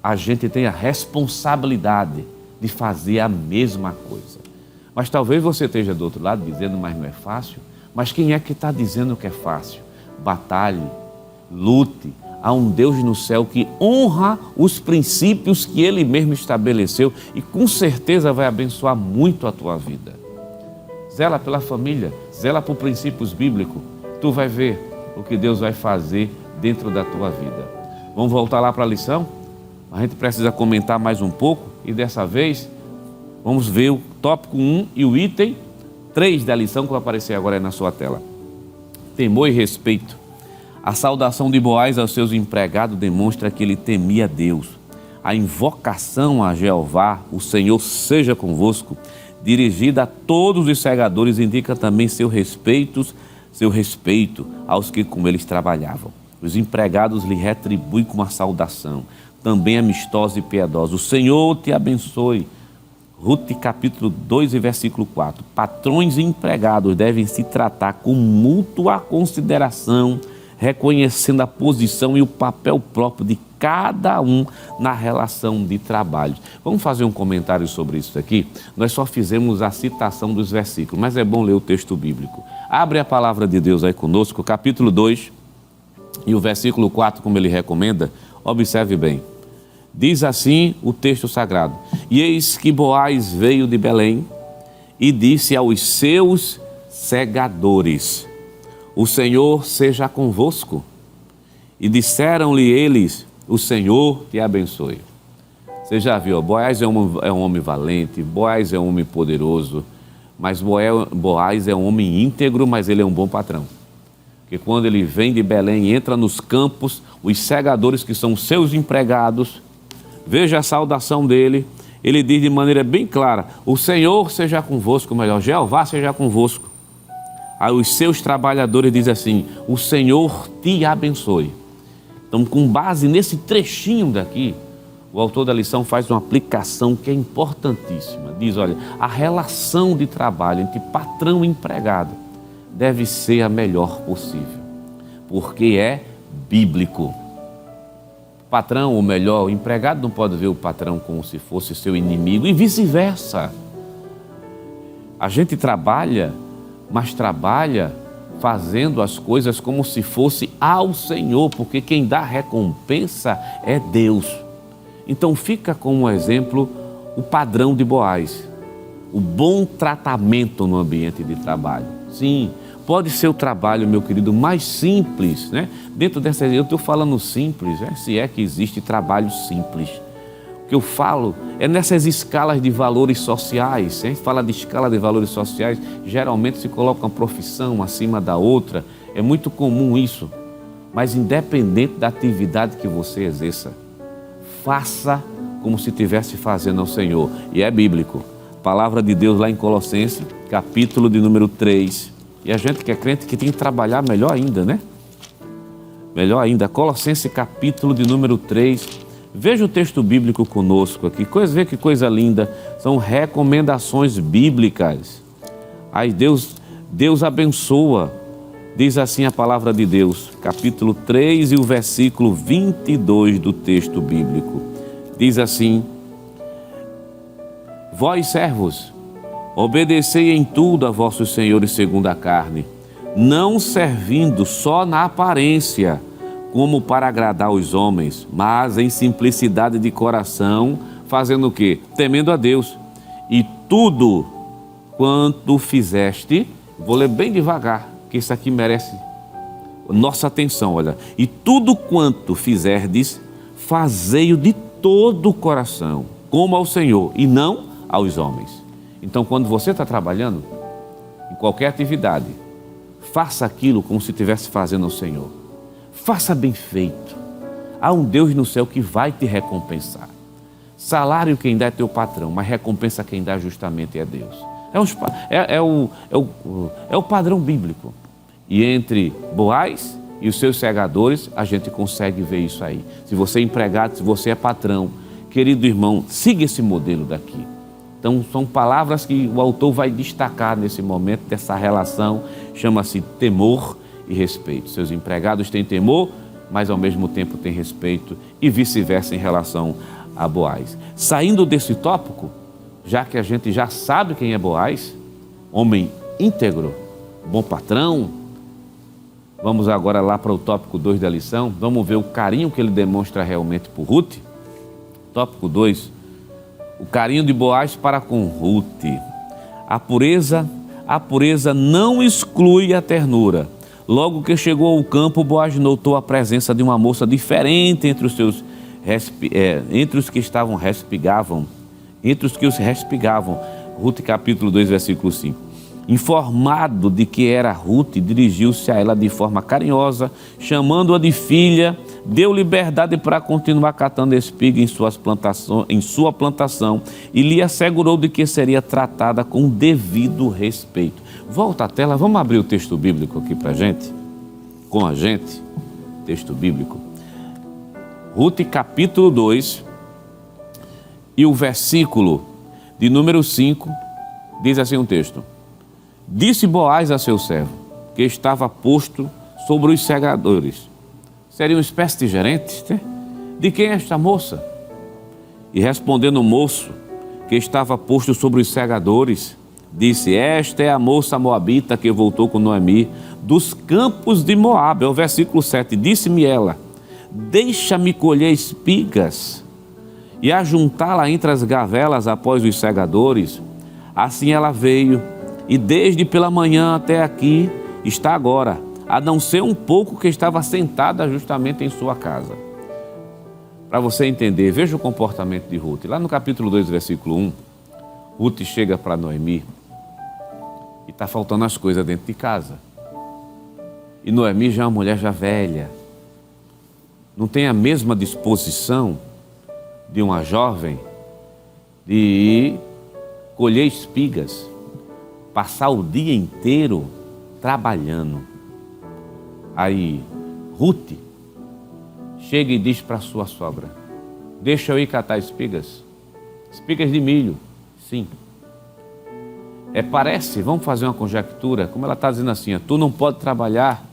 a gente tem a responsabilidade de fazer a mesma coisa. Mas talvez você esteja do outro lado dizendo, mas não é fácil. Mas quem é que está dizendo que é fácil? Batalhe, lute. Há um Deus no céu que honra os princípios que Ele mesmo estabeleceu e com certeza vai abençoar muito a tua vida. Zela pela família, zela por princípios bíblicos. Tu vai ver o que Deus vai fazer dentro da tua vida. Vamos voltar lá para a lição? A gente precisa comentar mais um pouco e dessa vez vamos ver o tópico 1 e o item 3 da lição que vai aparecer agora aí na sua tela. Temor e respeito. A saudação de Boaz aos seus empregados demonstra que ele temia Deus. A invocação a Jeová, o Senhor seja convosco, dirigida a todos os segadores, indica também seu respeito aos que com eles trabalhavam. Os empregados lhe retribuem com uma saudação, também amistosa e piedosa. O Senhor te abençoe. Ruth capítulo 2 e versículo 4. Patrões e empregados devem se tratar com mútua consideração, reconhecendo a posição e o papel próprio de cada um na relação de trabalho. Vamos fazer um comentário sobre isso aqui? Nós só fizemos a citação dos versículos, mas é bom ler o texto bíblico. Abre a palavra de Deus aí conosco, capítulo 2 e o versículo 4, como ele recomenda. Observe bem. Diz assim o texto sagrado: E eis que Boaz veio de Belém e disse aos seus segadores: O Senhor seja convosco. E disseram-lhe eles: O Senhor te abençoe. Você já viu, Boaz é um homem valente, Boaz é um homem poderoso, mas Boaz é um homem íntegro, mas ele é um bom patrão. Porque quando ele vem de Belém, entra nos campos, os segadores que são seus empregados, veja a saudação dele, ele diz de maneira bem clara: o Senhor seja convosco, melhor, Jeová seja convosco. Aí os seus trabalhadores dizem assim: o Senhor te abençoe. Então, com base nesse trechinho daqui, o autor da lição faz uma aplicação que é importantíssima. Diz, olha, a relação de trabalho entre patrão e empregado deve ser a melhor possível, porque é bíblico. patrão, ou melhor, o empregado não pode ver o patrão como se fosse seu inimigo e vice-versa. A gente trabalha, mas trabalha fazendo as coisas como se fosse ao Senhor, porque quem dá recompensa é Deus. Então fica como exemplo o padrão de Boaz, o bom tratamento no ambiente de trabalho. Sim, pode ser o trabalho, meu querido, mais simples, né? Dentro dessa, eu estou falando simples, né? Se é que existe trabalho simples. O que eu falo é nessas escalas de valores sociais. Se a gente fala de escala de valores sociais, geralmente se coloca uma profissão acima da outra. É muito comum isso. Mas independente da atividade que você exerça, faça como se estivesse fazendo ao Senhor. E é bíblico. Palavra de Deus lá em Colossenses, capítulo de número 3. E a gente que é crente que tem que trabalhar melhor ainda, né? Melhor ainda. Colossenses, capítulo de número 3. Veja o texto bíblico conosco aqui. Vê que coisa linda. São recomendações bíblicas. Aí Deus abençoa. Diz assim a palavra de Deus, capítulo 3 e o versículo 22 do texto bíblico. Diz assim: Vós, servos, obedecei em tudo a vossos senhores segundo a carne, não servindo só na aparência, como para agradar os homens, mas em simplicidade de coração, fazendo o quê? Temendo a Deus. E tudo quanto fizeste, vou ler bem devagar, que isso aqui merece nossa atenção, olha. E tudo quanto fizerdes, fazei-o de todo o coração, como ao Senhor, e não aos homens. Então, quando você está trabalhando, em qualquer atividade, faça aquilo como se estivesse fazendo ao Senhor. Faça bem feito. Há um Deus no céu que vai te recompensar. Salário quem dá é teu patrão, mas recompensa quem dá justamente é Deus. É o padrão bíblico. E entre Boaz e os seus segadores, a gente consegue ver isso aí. Se você é empregado, se você é patrão, querido irmão, siga esse modelo daqui. Então, são palavras que o autor vai destacar nesse momento dessa relação, chama-se temor e respeito. Seus empregados têm temor, mas ao mesmo tempo têm respeito, e vice-versa em relação a Boaz. Saindo desse tópico, já que a gente já sabe quem é Boaz, homem íntegro, bom patrão, vamos agora lá para o tópico 2 da lição, vamos ver o carinho que ele demonstra realmente por Ruth. Tópico 2, o carinho de Boaz para com Ruth. A pureza não exclui a ternura. Logo que chegou ao campo, Boaz notou a presença de uma moça diferente entre os que os respigavam. Ruth capítulo 2, versículo 5. Informado de que era Ruth, dirigiu-se a ela de forma carinhosa, chamando-a de filha, deu liberdade para continuar catando espiga em sua plantação e lhe assegurou de que seria tratada com devido respeito. Volta à tela, vamos abrir o texto bíblico aqui para a gente, com a gente, texto bíblico. Ruth capítulo 2 e o versículo de número 5, diz assim um texto. Disse Boaz a seu servo, que estava posto sobre os segadores. Seria uma espécie de gerente, né? De quem é esta moça? E respondendo o moço, que estava posto sobre os segadores, disse, esta é a moça moabita que voltou com Noemi, dos campos de Moabe. É o versículo 7. Disse-me ela, deixa-me colher espigas e ajuntá-la entre as gavelas após os segadores. Assim ela veio, e desde pela manhã até aqui está agora, a não ser um pouco que estava sentada justamente em sua casa. Para você entender, veja o comportamento de Ruth. Lá no capítulo 2, versículo 1, Ruth chega para Noemi e está faltando as coisas dentro de casa. E Noemi já é uma mulher já velha, não tem a mesma disposição de uma jovem de ir colher espigas, passar o dia inteiro trabalhando. Aí Ruth chega e diz para sua sogra, deixa eu ir catar espigas de milho. Sim. Parece, vamos fazer uma conjectura, como ela está dizendo assim, tu não pode trabalhar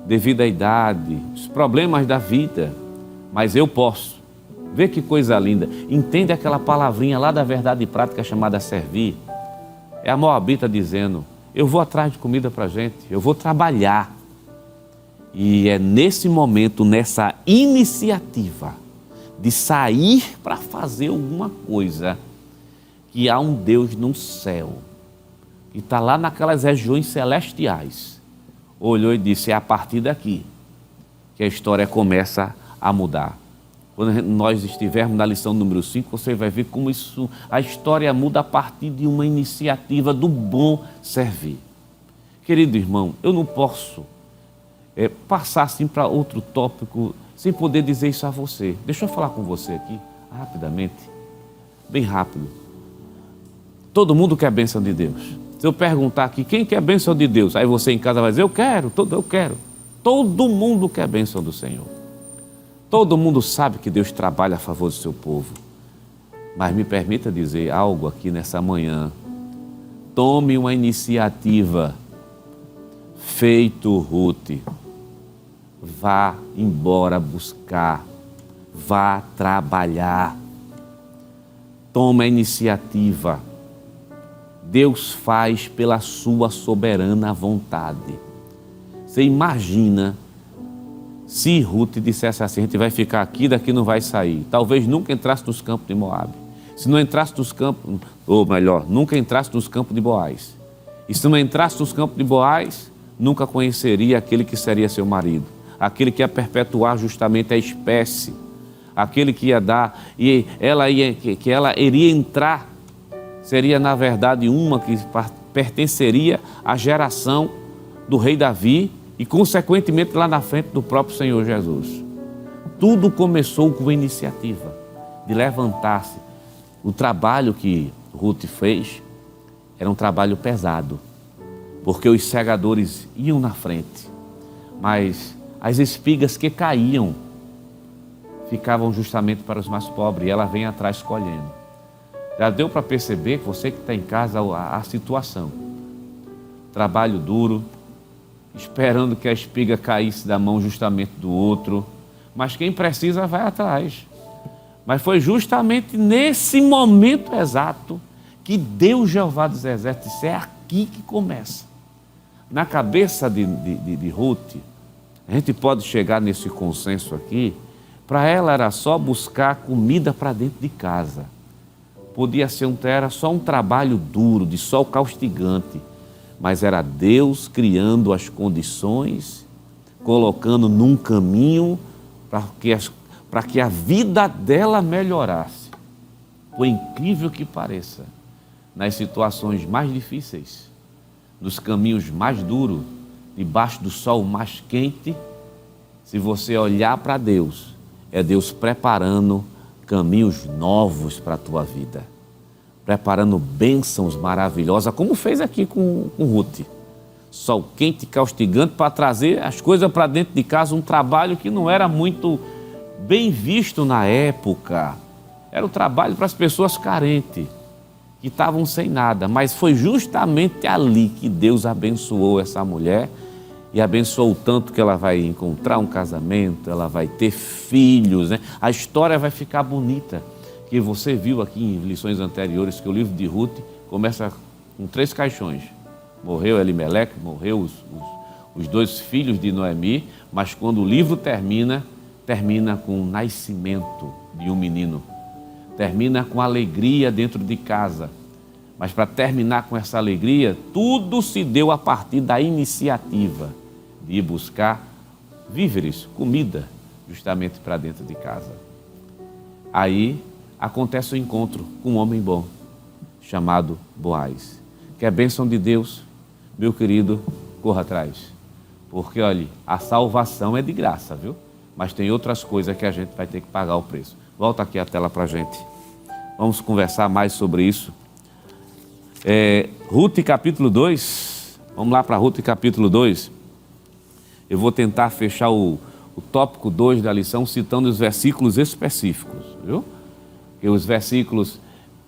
devido à idade, os problemas da vida, mas eu posso. Vê que coisa linda. Entende aquela palavrinha lá da verdade prática chamada servir? É a Moabita dizendo, eu vou atrás de comida para a gente, eu vou trabalhar. E é nesse momento, nessa iniciativa de sair para fazer alguma coisa, que há um Deus no céu, que está lá naquelas regiões celestiais, olhou e disse, é a partir daqui que a história começa a mudar. Quando nós estivermos na lição número 5, você vai ver como a história muda a partir de uma iniciativa do bom servir. Querido irmão, eu não posso passar assim para outro tópico sem poder dizer isso a você. Deixa eu falar com você aqui, rapidamente, bem rápido. Todo mundo quer a bênção de Deus. Se eu perguntar aqui, quem quer a bênção de Deus? Aí você em casa vai dizer, eu quero. Todo mundo quer a bênção do Senhor. Todo mundo sabe que Deus trabalha a favor do seu povo. Mas me permita dizer algo aqui nessa manhã. Tome uma iniciativa. Feito Ruth. Vá embora buscar. Vá trabalhar. Tome a iniciativa. Deus faz pela sua soberana vontade. Você imagina se Ruth dissesse assim, a gente vai ficar aqui, daqui não vai sair. Talvez nunca entrasse nos campos de Moabe. Se não entrasse nos campos, ou melhor, nunca entrasse nos campos de Boaz. E se não entrasse nos campos de Boaz, nunca conheceria aquele que seria seu marido. Aquele que ia perpetuar justamente a espécie. Aquele que ia dar, e ela iria entrar, seria na verdade uma que pertenceria à geração do rei Davi, e consequentemente lá na frente do próprio Senhor Jesus. Tudo começou com a iniciativa de levantar-se. O trabalho que Ruth fez era um trabalho pesado, porque os segadores iam na frente, mas as espigas que caíam ficavam justamente para os mais pobres, e ela vem atrás colhendo. Já deu para perceber, você que está em casa, a situação. Trabalho duro, esperando que a espiga caísse da mão justamente do outro, mas quem precisa vai atrás. Mas foi justamente nesse momento exato que Deus, Jeová dos Exércitos, disse, é aqui que começa. Na cabeça de Ruth, a gente pode chegar nesse consenso aqui, para ela era só buscar comida para dentro de casa. Era só um trabalho duro, de sol castigante, mas era Deus criando as condições, colocando num caminho para que a vida dela melhorasse. Por incrível que pareça, nas situações mais difíceis, nos caminhos mais duros, debaixo do sol mais quente, se você olhar para Deus, é Deus preparando caminhos novos para a tua vida. Preparando bênçãos maravilhosas, como fez aqui com Ruth. Sol quente, castigante, para trazer as coisas para dentro de casa, um trabalho que não era muito bem visto na época. Era um trabalho para as pessoas carentes, que estavam sem nada, mas foi justamente ali que Deus abençoou essa mulher, e abençoou tanto que ela vai encontrar um casamento, ela vai ter filhos, né? A história vai ficar bonita. Que você viu aqui em lições anteriores, que o livro de Ruth começa com 3 caixões. Morreu Elimeleque, morreu os 2 filhos de Noemi, mas quando o livro termina com o nascimento de um menino. Termina com alegria dentro de casa. Mas para terminar com essa alegria, tudo se deu a partir da iniciativa de ir buscar víveres, comida, justamente para dentro de casa. Aí acontece o encontro com um homem bom, chamado Boaz. Que a bênção de Deus, meu querido, corra atrás. Porque, olha, a salvação é de graça, viu? Mas tem outras coisas que a gente vai ter que pagar o preço. Volta aqui a tela para a gente. Vamos conversar mais sobre isso. Ruth capítulo 2. Vamos lá para Ruth capítulo 2. Eu vou tentar fechar o tópico 2 da lição citando os versículos específicos, viu? Porque os versículos,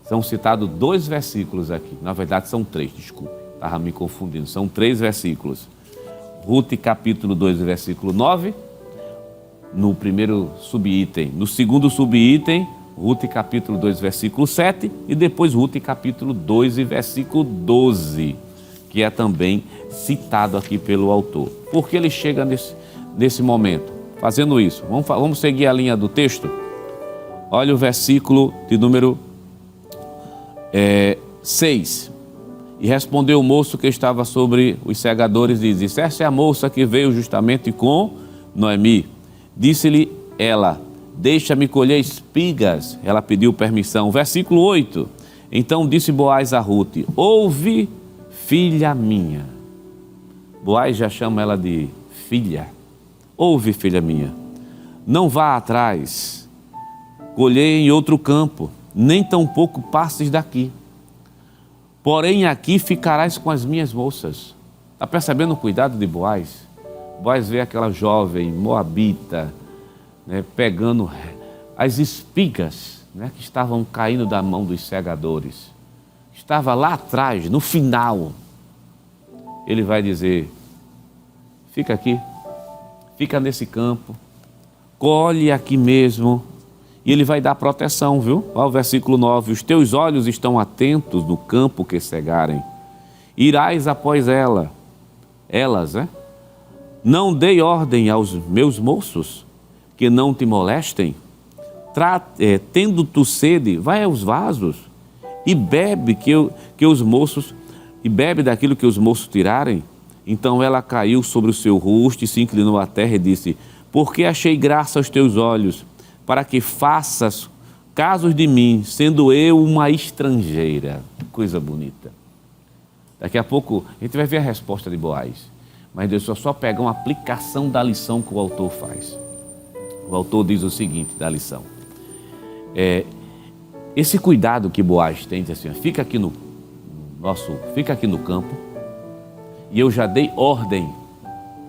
são citados 2 versículos aqui. Na verdade são 3, desculpe. Estava me confundindo. São 3 versículos. Ruth capítulo 2, versículo 9. no primeiro subitem. No segundo subitem, Ruth capítulo 2, versículo 7, e depois Ruth capítulo 2 e versículo 12, que é também citado aqui pelo autor. Por que ele chega nesse momento? Fazendo isso, vamos seguir a linha do texto? Olha o versículo de número 6. E respondeu o moço que estava sobre os segadores e disse: essa é a moça que veio justamente com Noemi. Disse-lhe ela: deixa-me colher espigas. Ela pediu permissão. Versículo 8. Então disse Boaz a Ruth: ouve, filha minha. Boaz já chama ela de filha. Ouve, filha minha, não vá atrás, colhei em outro campo, nem tampouco passes daqui. Porém aqui ficarás com as minhas moças. Está percebendo o cuidado de Boaz? Boaz vê aquela jovem moabita, né, pegando as espigas, né, que estavam caindo da mão dos segadores. Estava lá atrás, no final. Ele vai dizer: fica aqui, fica nesse campo, colhe aqui mesmo. E ele vai dar proteção, viu? Olha o versículo 9. Os teus olhos estão atentos no campo que cegarem. Irás após elas, né? Não dei ordem aos meus moços que não te molestem. Tendo tu sede, vai aos vasos e bebe e bebe daquilo que os moços tirarem. Então ela caiu sobre o seu rosto e se inclinou à terra e disse: porque achei graça aos teus olhos, para que faças casos de mim, sendo eu uma estrangeira. Que coisa bonita. Daqui a pouco a gente vai ver a resposta de Boaz, mas deixa eu só pegar uma aplicação da lição que o autor faz. O autor diz o seguinte da lição: esse cuidado que Boaz tem, diz assim: fica aqui no campo, e eu já dei ordem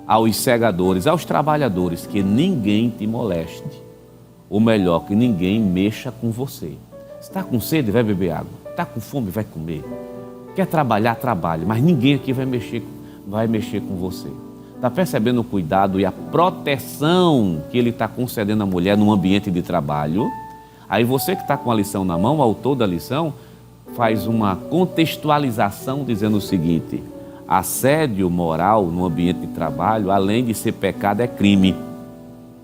aos segadores, aos trabalhadores, que ninguém te moleste, ou melhor, que ninguém mexa com você. Está com sede, vai beber água. Está com fome, vai comer. Quer trabalhar, trabalhe, mas ninguém aqui vai mexer com você. Está percebendo o cuidado e a proteção que ele está concedendo à mulher num ambiente de trabalho? Aí você que está com a lição na mão, o autor da lição, faz uma contextualização dizendo o seguinte: assédio moral no ambiente de trabalho, além de ser pecado, é crime.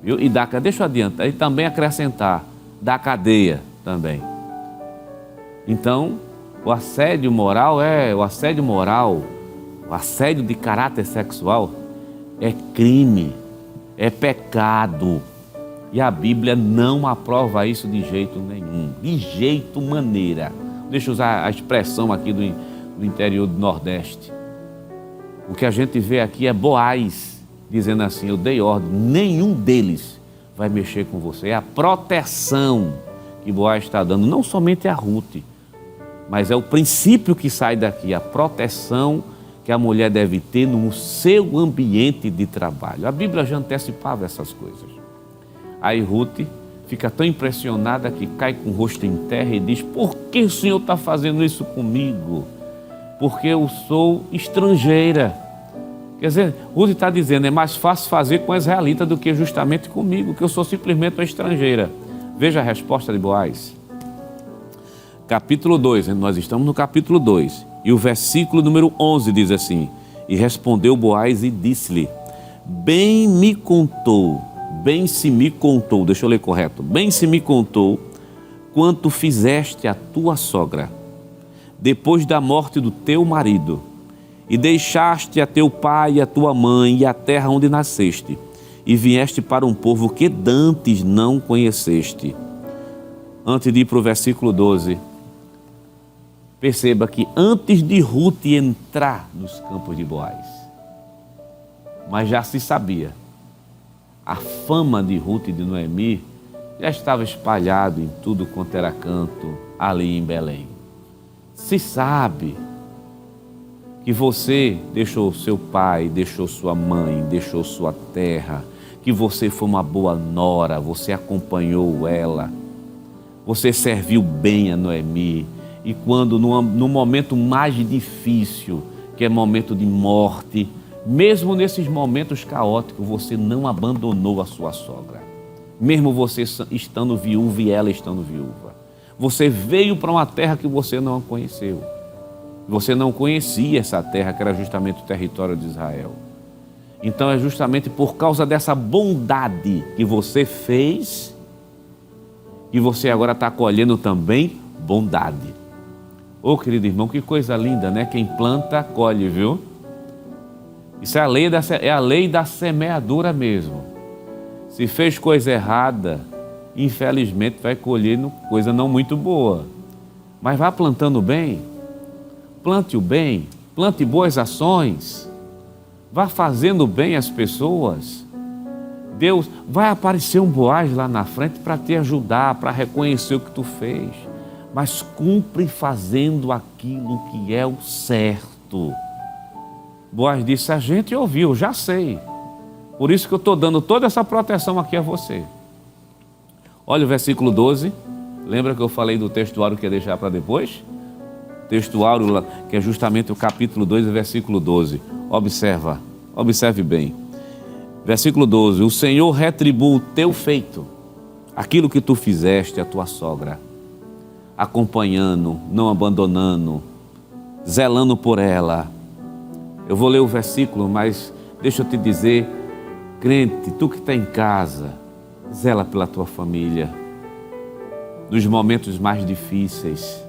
Viu? E deixa eu adiantar, e também acrescentar, da cadeia também. Então, o assédio de caráter sexual é crime, é pecado. E a Bíblia não aprova isso de jeito nenhum, de jeito maneira. Deixa eu usar a expressão aqui do interior do Nordeste. O que a gente vê aqui é Boaz dizendo assim: eu dei ordem, nenhum deles vai mexer com você. É a proteção que Boaz está dando, não somente a Ruth, mas é o princípio que sai daqui, a proteção que a mulher deve ter no seu ambiente de trabalho. A Bíblia já antecipava essas coisas. Aí Ruth fica tão impressionada que cai com o rosto em terra e diz: por que o Senhor está fazendo isso comigo? Porque eu sou estrangeira. Quer dizer, Ruth está dizendo: é mais fácil fazer com a israelita do que justamente comigo, que eu sou simplesmente uma estrangeira. Veja a resposta de Boaz. Capítulo 2, nós estamos no capítulo 2. E o versículo número 11 diz assim: e respondeu Boaz e disse-lhe: bem se me contou, deixa eu ler correto, bem se me contou quanto fizeste a tua sogra, depois da morte do teu marido, e deixaste a teu pai e a tua mãe e a terra onde nasceste, e vieste para um povo que dantes não conheceste. Antes de ir para o versículo 12, perceba que antes de Ruth entrar nos campos de Boaz, mas já se sabia, a fama de Ruth e de Noemi já estava espalhado em tudo quanto era canto ali em Belém. Se sabe que você deixou seu pai, deixou sua mãe, deixou sua terra, que você foi uma boa nora, você acompanhou ela, você serviu bem a Noemi, e quando no momento mais difícil, que é momento de morte, mesmo nesses momentos caóticos, você não abandonou a sua sogra. mesmo você estando viúvo e ela estando viúva. Você veio para uma terra que você não conheceu. Você não conhecia essa terra, que era justamente o território de Israel. Então é justamente por causa dessa bondade que você fez, que você agora está colhendo também bondade. Ô querido irmão, que coisa linda, né? Quem planta, colhe, viu? Isso é a lei da semeadura mesmo. Se fez coisa errada, infelizmente vai colher coisa não muito boa. Mas vá plantando bem, plante o bem, plante boas ações, vá fazendo bem às pessoas. Deus vai aparecer um Boaz lá na frente para te ajudar, para reconhecer o que tu fez. Mas cumpre fazendo aquilo que é o certo. Boaz disse: a gente ouviu, já sei. Por isso que eu estou dando toda essa proteção aqui a você. Olha o versículo 12. Lembra que eu falei do textuário que ia deixar para depois? Textuário que é justamente o capítulo 2, versículo 12. Observe bem. Versículo 12. O Senhor retribua o teu feito, aquilo que tu fizeste à tua sogra, acompanhando, não abandonando, zelando por ela. Eu vou ler o versículo, mas deixa eu te dizer, crente, tu que está em casa, zela pela tua família, nos momentos mais difíceis,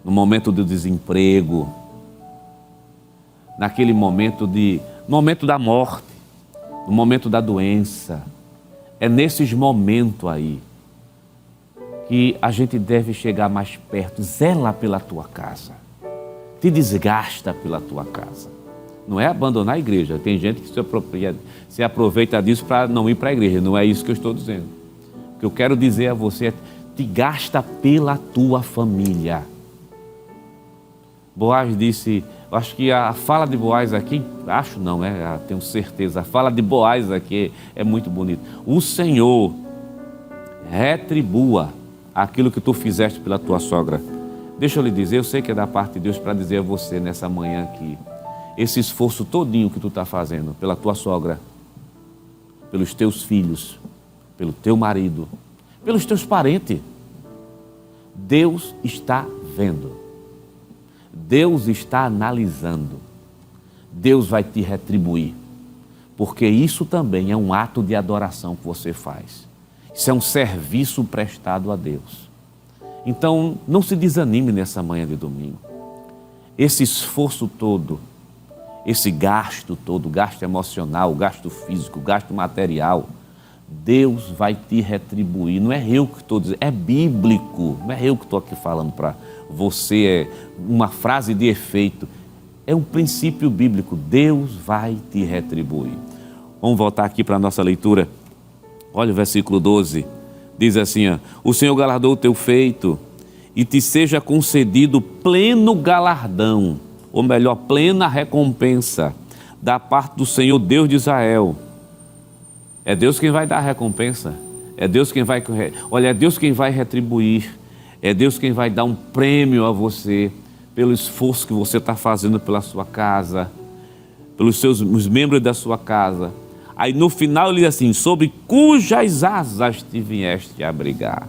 no momento do desemprego, naquele momento da morte, no momento da doença. É nesses momentos aí que a gente deve chegar mais perto. Zela pela tua casa, te desgasta pela tua casa. Não é abandonar a igreja. Tem gente que se aproveita disso para não ir para a igreja. Não é isso que eu estou dizendo. O que eu quero dizer a você é: te gasta pela tua família. Boaz disse, acho que a fala de Boaz aqui, tenho certeza, a fala de Boaz aqui é muito bonita. O Senhor retribua aquilo que tu fizeste pela tua sogra. Deixa eu lhe dizer, eu sei que é da parte de Deus para dizer a você nessa manhã aqui, esse esforço todinho que tu está fazendo pela tua sogra, pelos teus filhos, pelo teu marido, pelos teus parentes, Deus está vendo. Deus está analisando. Deus vai te retribuir, porque isso também é um ato de adoração que você faz. Isso é um serviço prestado a Deus. Então, não se desanime nessa manhã de domingo. Esse esforço todo, esse gasto todo, gasto emocional, gasto físico, gasto material, Deus vai te retribuir. Não é eu que estou dizendo, é bíblico. Não é eu que estou aqui falando para você, é uma frase de efeito. É um princípio bíblico. Deus vai te retribuir. Vamos voltar aqui para a nossa leitura. Olha o versículo 12. Diz assim, o Senhor galardou o teu feito e te seja concedido pleno galardão, ou melhor, plena recompensa da parte do Senhor Deus de Israel. É Deus quem vai dar a recompensa. É Deus quem vai retribuir. É Deus quem vai dar um prêmio a você pelo esforço que você está fazendo pela sua casa, pelos os membros da sua casa. Aí no final ele diz assim, sobre cujas asas te vieste abrigar.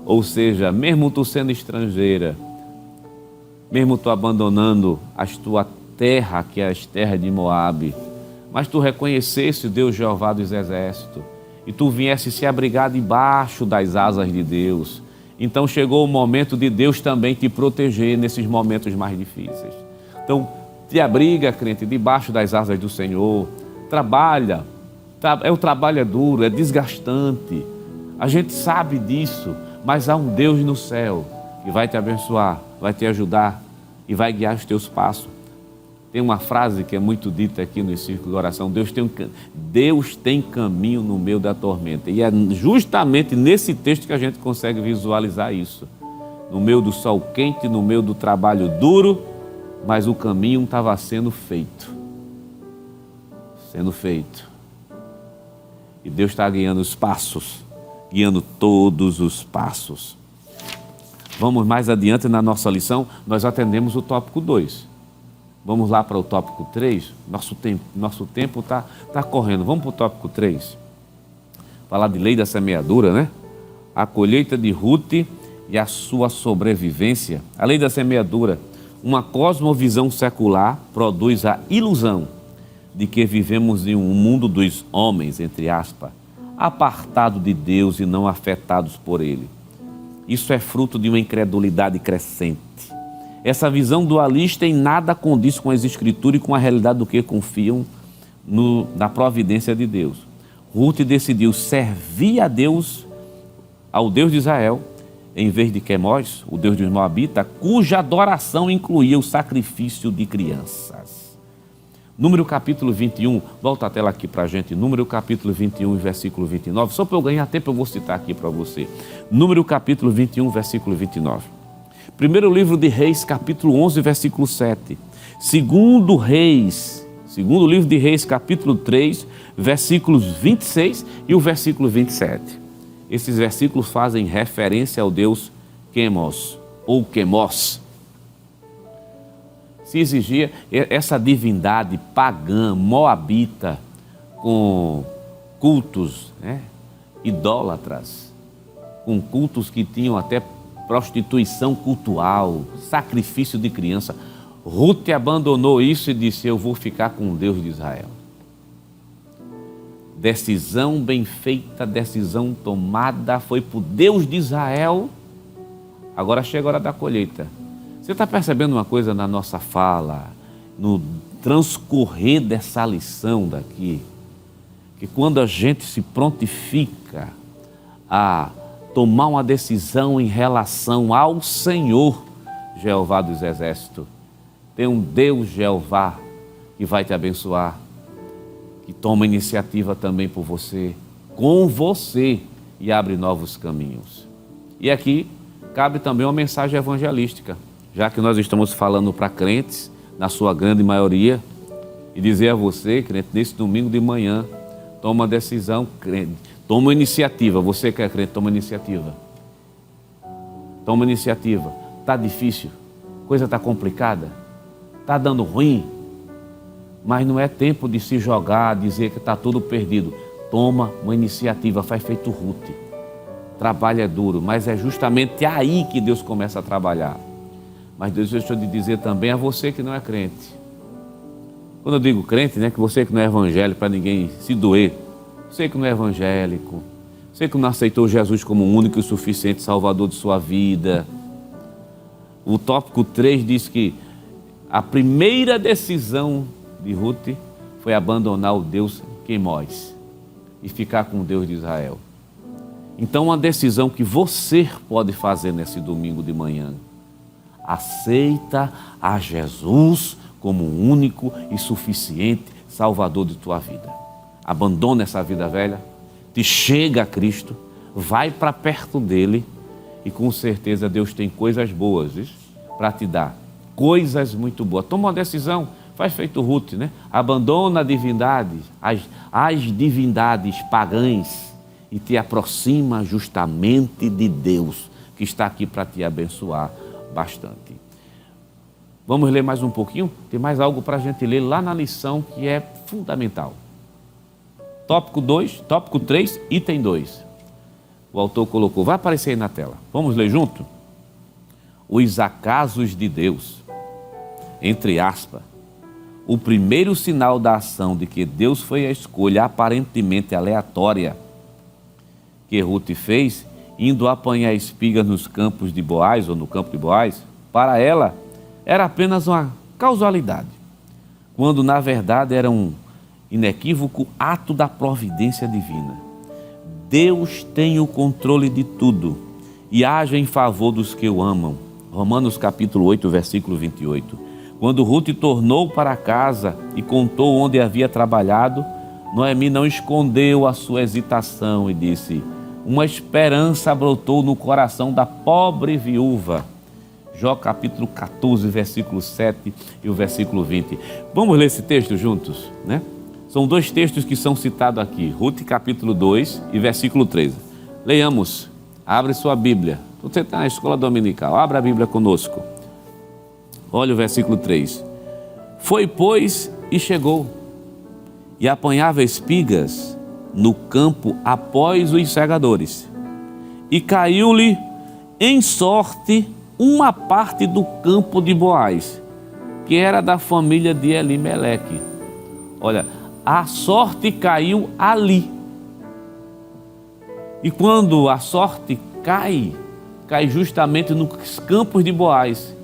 Ou seja, mesmo tu sendo estrangeira, mesmo tu abandonando a tua terra, que é a terra de Moabe, mas tu reconhecesse o Deus Jeová dos exércitos, e tu viesse se abrigar debaixo das asas de Deus. Então chegou o momento de Deus também te proteger nesses momentos mais difíceis. Então, te abriga, crente, debaixo das asas do Senhor. Trabalha. O trabalho é duro, é desgastante. A gente sabe disso, mas há um Deus no céu que vai te abençoar, vai te ajudar e vai guiar os teus passos. Tem uma frase que é muito dita aqui no círculo de oração, Deus tem caminho no meio da tormenta. E é justamente nesse texto que a gente consegue visualizar isso. No meio do sol quente, no meio do trabalho duro, mas o caminho estava sendo feito. E Deus está guiando os passos, guiando todos os passos. Vamos mais adiante na nossa lição, nós atendemos o tópico 2. Vamos lá para o tópico 3. Nosso tempo está correndo. Vamos para o tópico 3. falar de lei da semeadura, né? A colheita de Ruth e a sua sobrevivência. A lei da semeadura, uma cosmovisão secular, produz a ilusão de que vivemos em um mundo dos homens, entre aspas, apartado de Deus e não afetados por Ele. Isso é fruto de uma incredulidade crescente. Essa visão dualista em nada condiz com as Escrituras e com a realidade do que confiam na providência de Deus. Ruth decidiu servir a Deus, ao Deus de Israel, em vez de Quemós, o Deus dos Moabitas, cuja adoração incluía o sacrifício de crianças. Número capítulo 21, volta a tela aqui para a gente, Número capítulo 21, versículo 29, só para eu ganhar tempo eu vou citar aqui para você. Número capítulo 21, versículo 29. Primeiro livro de Reis, capítulo 11, versículo 7. Segundo livro de Reis, capítulo 3, versículos 26 e o versículo 27. Esses versículos fazem referência ao Deus Quemos, ou Quemos. Se exigia essa divindade pagã, moabita, com cultos, né, idólatras, com cultos que tinham até prostituição cultural, sacrifício de criança. Ruth abandonou isso e disse: eu vou ficar com o Deus de Israel. Decisão bem feita, decisão tomada, foi para o Deus de Israel. Agora chega a hora da colheita. Você está percebendo uma coisa na nossa fala, no transcorrer dessa lição daqui, que quando a gente se prontifica a tomar uma decisão em relação ao Senhor, Jeová dos Exércitos, tem um Deus Jeová que vai te abençoar, que toma iniciativa também por você, com você, e abre novos caminhos. E aqui cabe também uma mensagem evangelística, já que nós estamos falando para crentes, na sua grande maioria, e dizer a você, crente, nesse domingo de manhã, toma uma decisão, crente, toma uma iniciativa. Você que é crente, toma iniciativa. Toma iniciativa. Está difícil, coisa está complicada, está dando ruim, mas não é tempo de se jogar, dizer que está tudo perdido. Toma uma iniciativa, faz feito Ruth. Trabalho é duro, mas é justamente aí que Deus começa a trabalhar. Mas Deus deixou de dizer também a você que não é crente. Quando eu digo crente, né, que você que não é evangélico, para ninguém se doer. Você que não é evangélico, você que não aceitou Jesus como o único e suficiente Salvador de sua vida. O tópico 3 diz que a primeira decisão de Ruth foi abandonar o Deus Quemós e ficar com o Deus de Israel. Então, uma decisão que você pode fazer nesse domingo de manhã: aceita a Jesus como o único e suficiente Salvador de tua vida. Abandona essa vida velha, te chega a Cristo, vai para perto dele e com certeza Deus tem coisas boas para te dar. Coisas muito boas. Toma uma decisão, faz feito Ruth, né? Abandona a divindade, as divindades pagãs e te aproxima justamente de Deus, que está aqui para te abençoar bastante. Vamos ler mais um pouquinho? Tem mais algo para a gente ler lá na lição que é fundamental. Tópico 3, item 2. O autor colocou, vai aparecer aí na tela. Vamos ler junto? Os acasos de Deus, entre aspas, o primeiro sinal da ação de que Deus foi a escolha aparentemente aleatória que Ruth fez, indo apanhar espigas nos campos de Boaz, ou no campo de Boaz, para ela era apenas uma causalidade, quando na verdade era um inequívoco ato da providência divina. Deus tem o controle de tudo e age em favor dos que o amam. Romanos capítulo 8, versículo 28. Quando Ruth tornou para casa e contou onde havia trabalhado, Noemi não escondeu a sua hesitação e disse: uma esperança brotou no coração da pobre viúva. Jó capítulo 14, versículo 7 e o versículo 20. Vamos ler esse texto juntos, né? São dois textos que são citados aqui, Ruth capítulo 2 e versículo 13. Leiamos, abre sua Bíblia. Você está na escola dominical, abra a Bíblia conosco. Olha o versículo 3. Foi, pois, e chegou, e apanhava espigas no campo após os segadores, e caiu-lhe em sorte uma parte do campo de Boaz, que era da família de Elimeleque. Olha, a sorte caiu ali. E quando a sorte cai justamente nos campos de Boaz.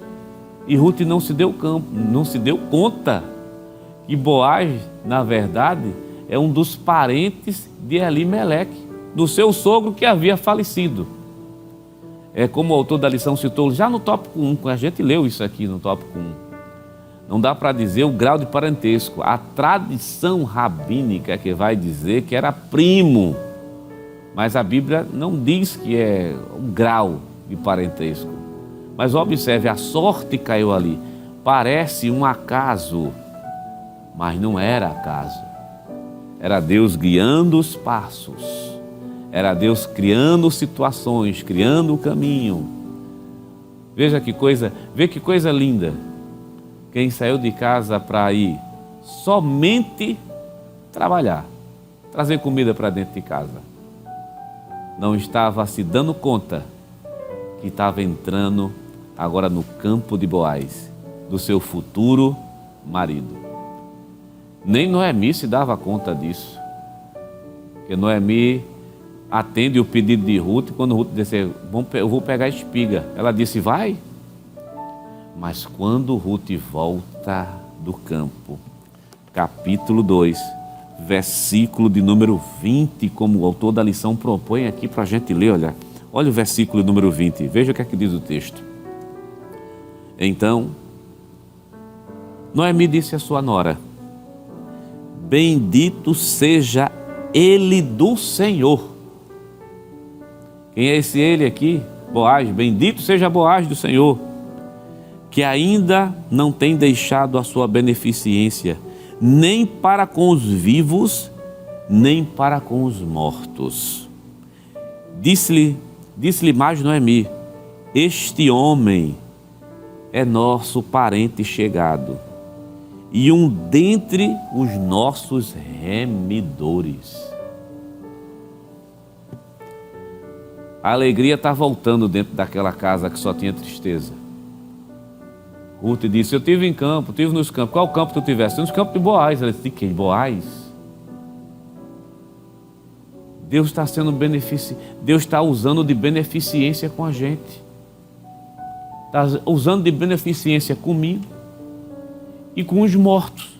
E Ruth não se deu conta que Boaz, na verdade, é um dos parentes de Elimeleque, do seu sogro que havia falecido. É como o autor da lição citou já no tópico 1, a gente leu isso aqui no tópico 1. Não dá para dizer o grau de parentesco. A tradição rabínica que vai dizer que era primo, mas a Bíblia não diz que é um grau de parentesco. Mas observe, a sorte caiu ali. Parece um acaso, mas não era acaso. Era Deus guiando os passos. Era Deus criando situações, criando o caminho. Vê que coisa linda. Quem saiu de casa para ir somente trabalhar, trazer comida para dentro de casa, não estava se dando conta que estava entrando agora no campo de Boaz, do seu futuro marido. Nem Noemi se dava conta disso, porque Noemi atende o pedido de Ruth. Quando Ruth disse, eu vou pegar a espiga, ela disse, vai. Mas quando Ruth volta do campo, capítulo 2, versículo de número 20, como o autor da lição propõe aqui para a gente ler, olha o versículo número 20, veja o que é que diz o texto. Então, Noemi disse à sua nora, bendito seja ele do Senhor. Quem é esse ele aqui? Boaz. Bendito seja Boaz do Senhor, que ainda não tem deixado a sua beneficência, nem para com os vivos, nem para com os mortos. Disse-lhe mais Noemi, este homem é nosso parente chegado, e um dentre os nossos remidores. A alegria está voltando dentro daquela casa que só tinha tristeza. Ruth disse, eu estive em campo, estive nos campos. Qual campo tu tiveste? Nos campos de Boaz. Ela disse, de quem? Boaz? Deus está Deus está usando de beneficência com a gente. Está usando de beneficência comigo e com os mortos.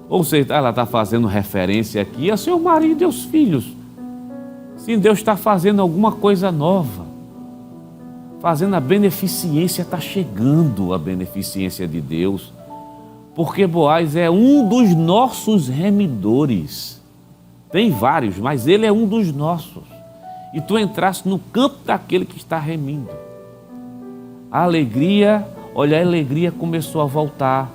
Ou seja, ela está fazendo referência aqui a seu marido e aos filhos. Sim, Deus está fazendo alguma coisa nova. Fazendo a beneficência, está chegando a beneficência de Deus, porque Boaz é um dos nossos remidores. Tem vários, mas ele é um dos nossos. E tu entraste no campo daquele que está remindo. A alegria começou a voltar.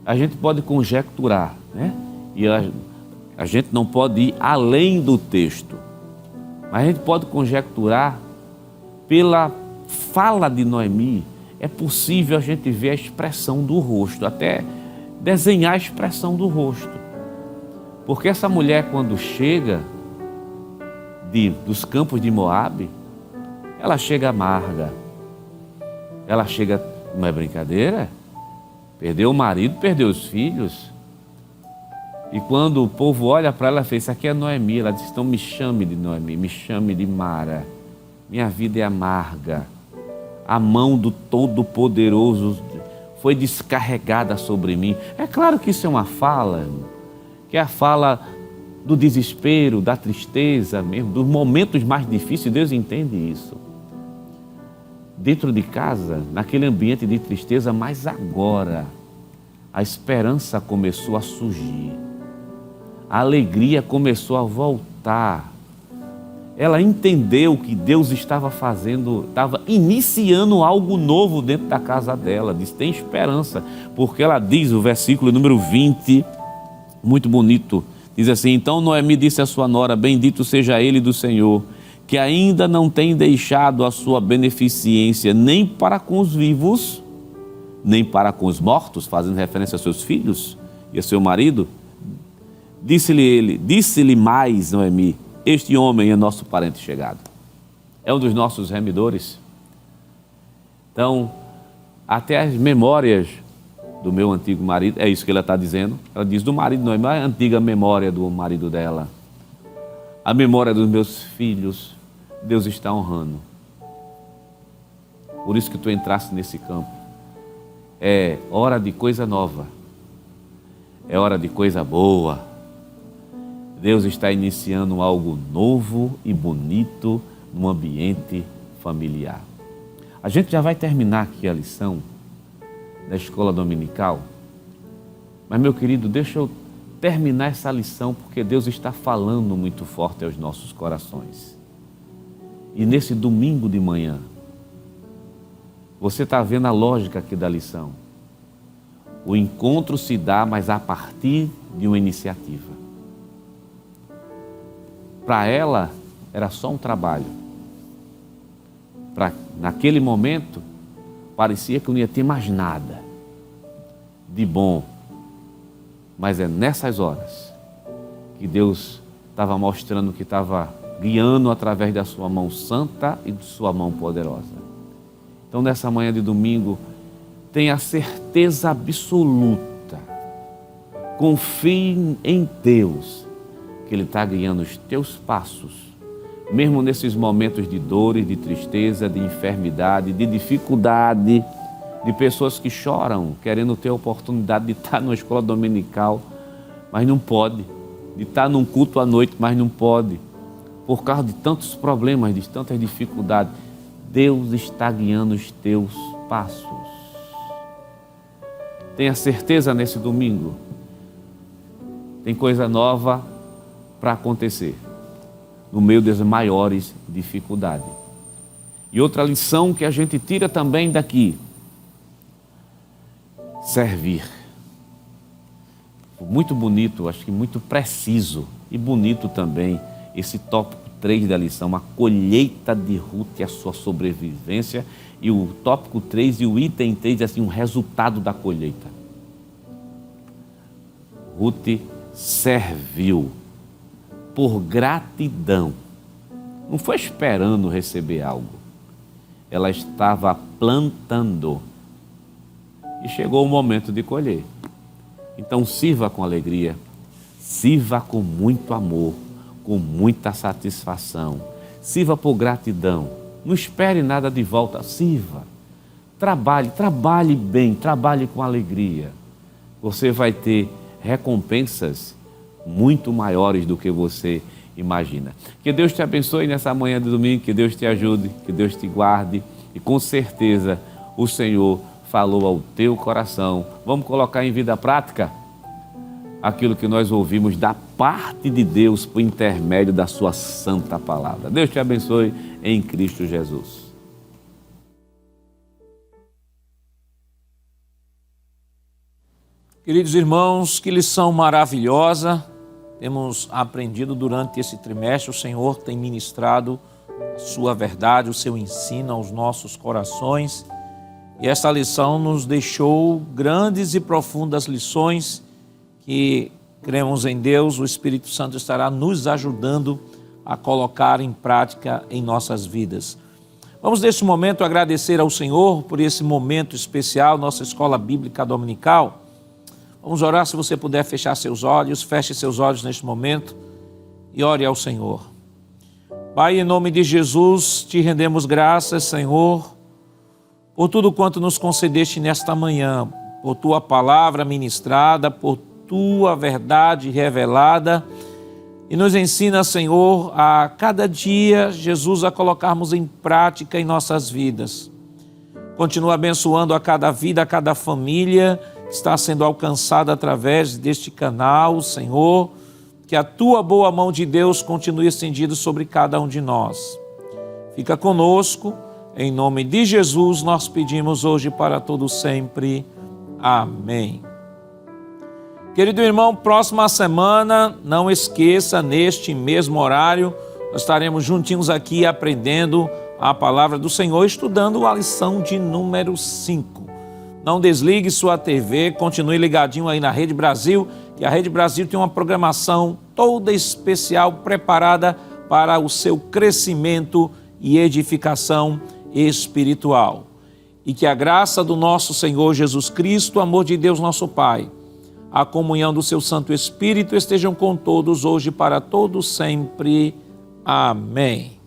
A gente pode conjecturar, né? E a gente não pode ir além do texto, mas a gente pode conjecturar. Pela fala de Noemi, é possível a gente ver a expressão do rosto, até desenhar a expressão do rosto. Porque essa mulher, quando chega dos campos de Moabe, ela chega amarga. Ela chega, não é brincadeira, perdeu o marido, perdeu os filhos. E quando o povo olha para ela, ela fez, isso aqui é Noemi. Ela diz, então me chame de Noemi, me chame de Mara. Minha vida é amarga. A mão do Todo-Poderoso foi descarregada sobre mim. É claro que isso é uma fala, que é a fala do desespero, da tristeza mesmo, dos momentos mais difíceis. Deus entende isso. Dentro de casa, naquele ambiente de tristeza, mas agora a esperança começou a surgir. A alegria começou a voltar. Ela entendeu que Deus estava fazendo, estava iniciando algo novo dentro da casa dela. Diz, tem esperança, porque ela diz, o versículo número 20, muito bonito, diz assim, então Noemi disse à sua nora, bendito seja ele do Senhor, que ainda não tem deixado a sua beneficência nem para com os vivos, nem para com os mortos, fazendo referência aos seus filhos e a seu marido. Disse-lhe mais Noemi: este homem é nosso parente chegado, é um dos nossos remidores. Então, até as memórias do meu antigo marido, é isso que ela está dizendo. Ela diz do marido de Noemi, a antiga memória do marido dela, a memória dos meus filhos, Deus está honrando. Por isso que tu entraste nesse campo. É hora de coisa nova, é hora de coisa boa. Deus está iniciando algo novo e bonito no ambiente familiar. A gente já vai terminar aqui a lição da escola dominical, mas, meu querido, deixa eu terminar essa lição, porque Deus está falando muito forte aos nossos corações. E nesse domingo de manhã, você está vendo a lógica aqui da lição. O encontro se dá, mas a partir de uma iniciativa. Para ela, era só um trabalho. Naquele momento, parecia que não ia ter mais nada de bom. Mas é nessas horas que Deus estava mostrando que estava guiando através da sua mão santa e de sua mão poderosa. Então, nessa manhã de domingo, tenha certeza absoluta, confie em Deus, que Ele está guiando os teus passos, mesmo nesses momentos de dor e de tristeza, de enfermidade, de dificuldade, de pessoas que choram, querendo ter a oportunidade de estar numa escola dominical, mas não pode, de estar num culto à noite, mas não pode, por causa de tantos problemas, de tantas dificuldades. Deus está guiando os teus passos. Tenha certeza nesse domingo, tem coisa nova para acontecer, no meio das maiores dificuldades. E outra lição que a gente tira também daqui: servir. Muito bonito, acho que muito preciso e bonito também esse tópico 3 da lição, a colheita de Ruth e a sua sobrevivência, e o tópico 3 e o item 3, assim, um resultado da colheita. Ruth serviu por gratidão, não foi esperando receber algo, ela estava plantando e chegou o momento de colher. Então sirva com alegria, sirva com muito amor, com muita satisfação, sirva por gratidão, não espere nada de volta, sirva, trabalhe bem, trabalhe com alegria, você vai ter recompensas muito maiores do que você imagina. Que Deus te abençoe nessa manhã de domingo, que Deus te ajude, que Deus te guarde, e com certeza o Senhor falou ao teu coração. Vamos colocar em vida prática aquilo que nós ouvimos da parte de Deus por intermédio da sua santa palavra. Deus te abençoe em Cristo Jesus. Queridos irmãos, que lição maravilhosa temos aprendido durante esse trimestre. O Senhor tem ministrado a sua verdade, o seu ensino aos nossos corações. E esta lição nos deixou grandes e profundas lições que, cremos em Deus, o Espírito Santo estará nos ajudando a colocar em prática em nossas vidas. Vamos, neste momento, agradecer ao Senhor por esse momento especial, nossa escola bíblica dominical. Vamos orar. Se você puder fechar seus olhos, feche seus olhos neste momento e ore ao Senhor. Pai, em nome de Jesus, te rendemos graças, Senhor, por tudo quanto nos concedeste nesta manhã, por tua palavra ministrada, por tua verdade revelada, e nos ensina, Senhor, a cada dia, Jesus, a colocarmos em prática em nossas vidas. Continua abençoando a cada vida, a cada família que está sendo alcançada através deste canal, Senhor, que a tua boa mão de Deus continue estendida sobre cada um de nós. Fica conosco, em nome de Jesus nós pedimos hoje para todo sempre. Amém. Querido irmão, próxima semana, não esqueça, neste mesmo horário, nós estaremos juntinhos aqui aprendendo a palavra do Senhor, estudando a lição de número 5. Não desligue sua TV, continue ligadinho aí na Rede Brasil, que a Rede Brasil tem uma programação toda especial preparada para o seu crescimento e edificação espiritual. E que a graça do nosso Senhor Jesus Cristo, o amor de Deus nosso Pai, a comunhão do seu Santo Espírito estejam com todos hoje para todos sempre. Amém.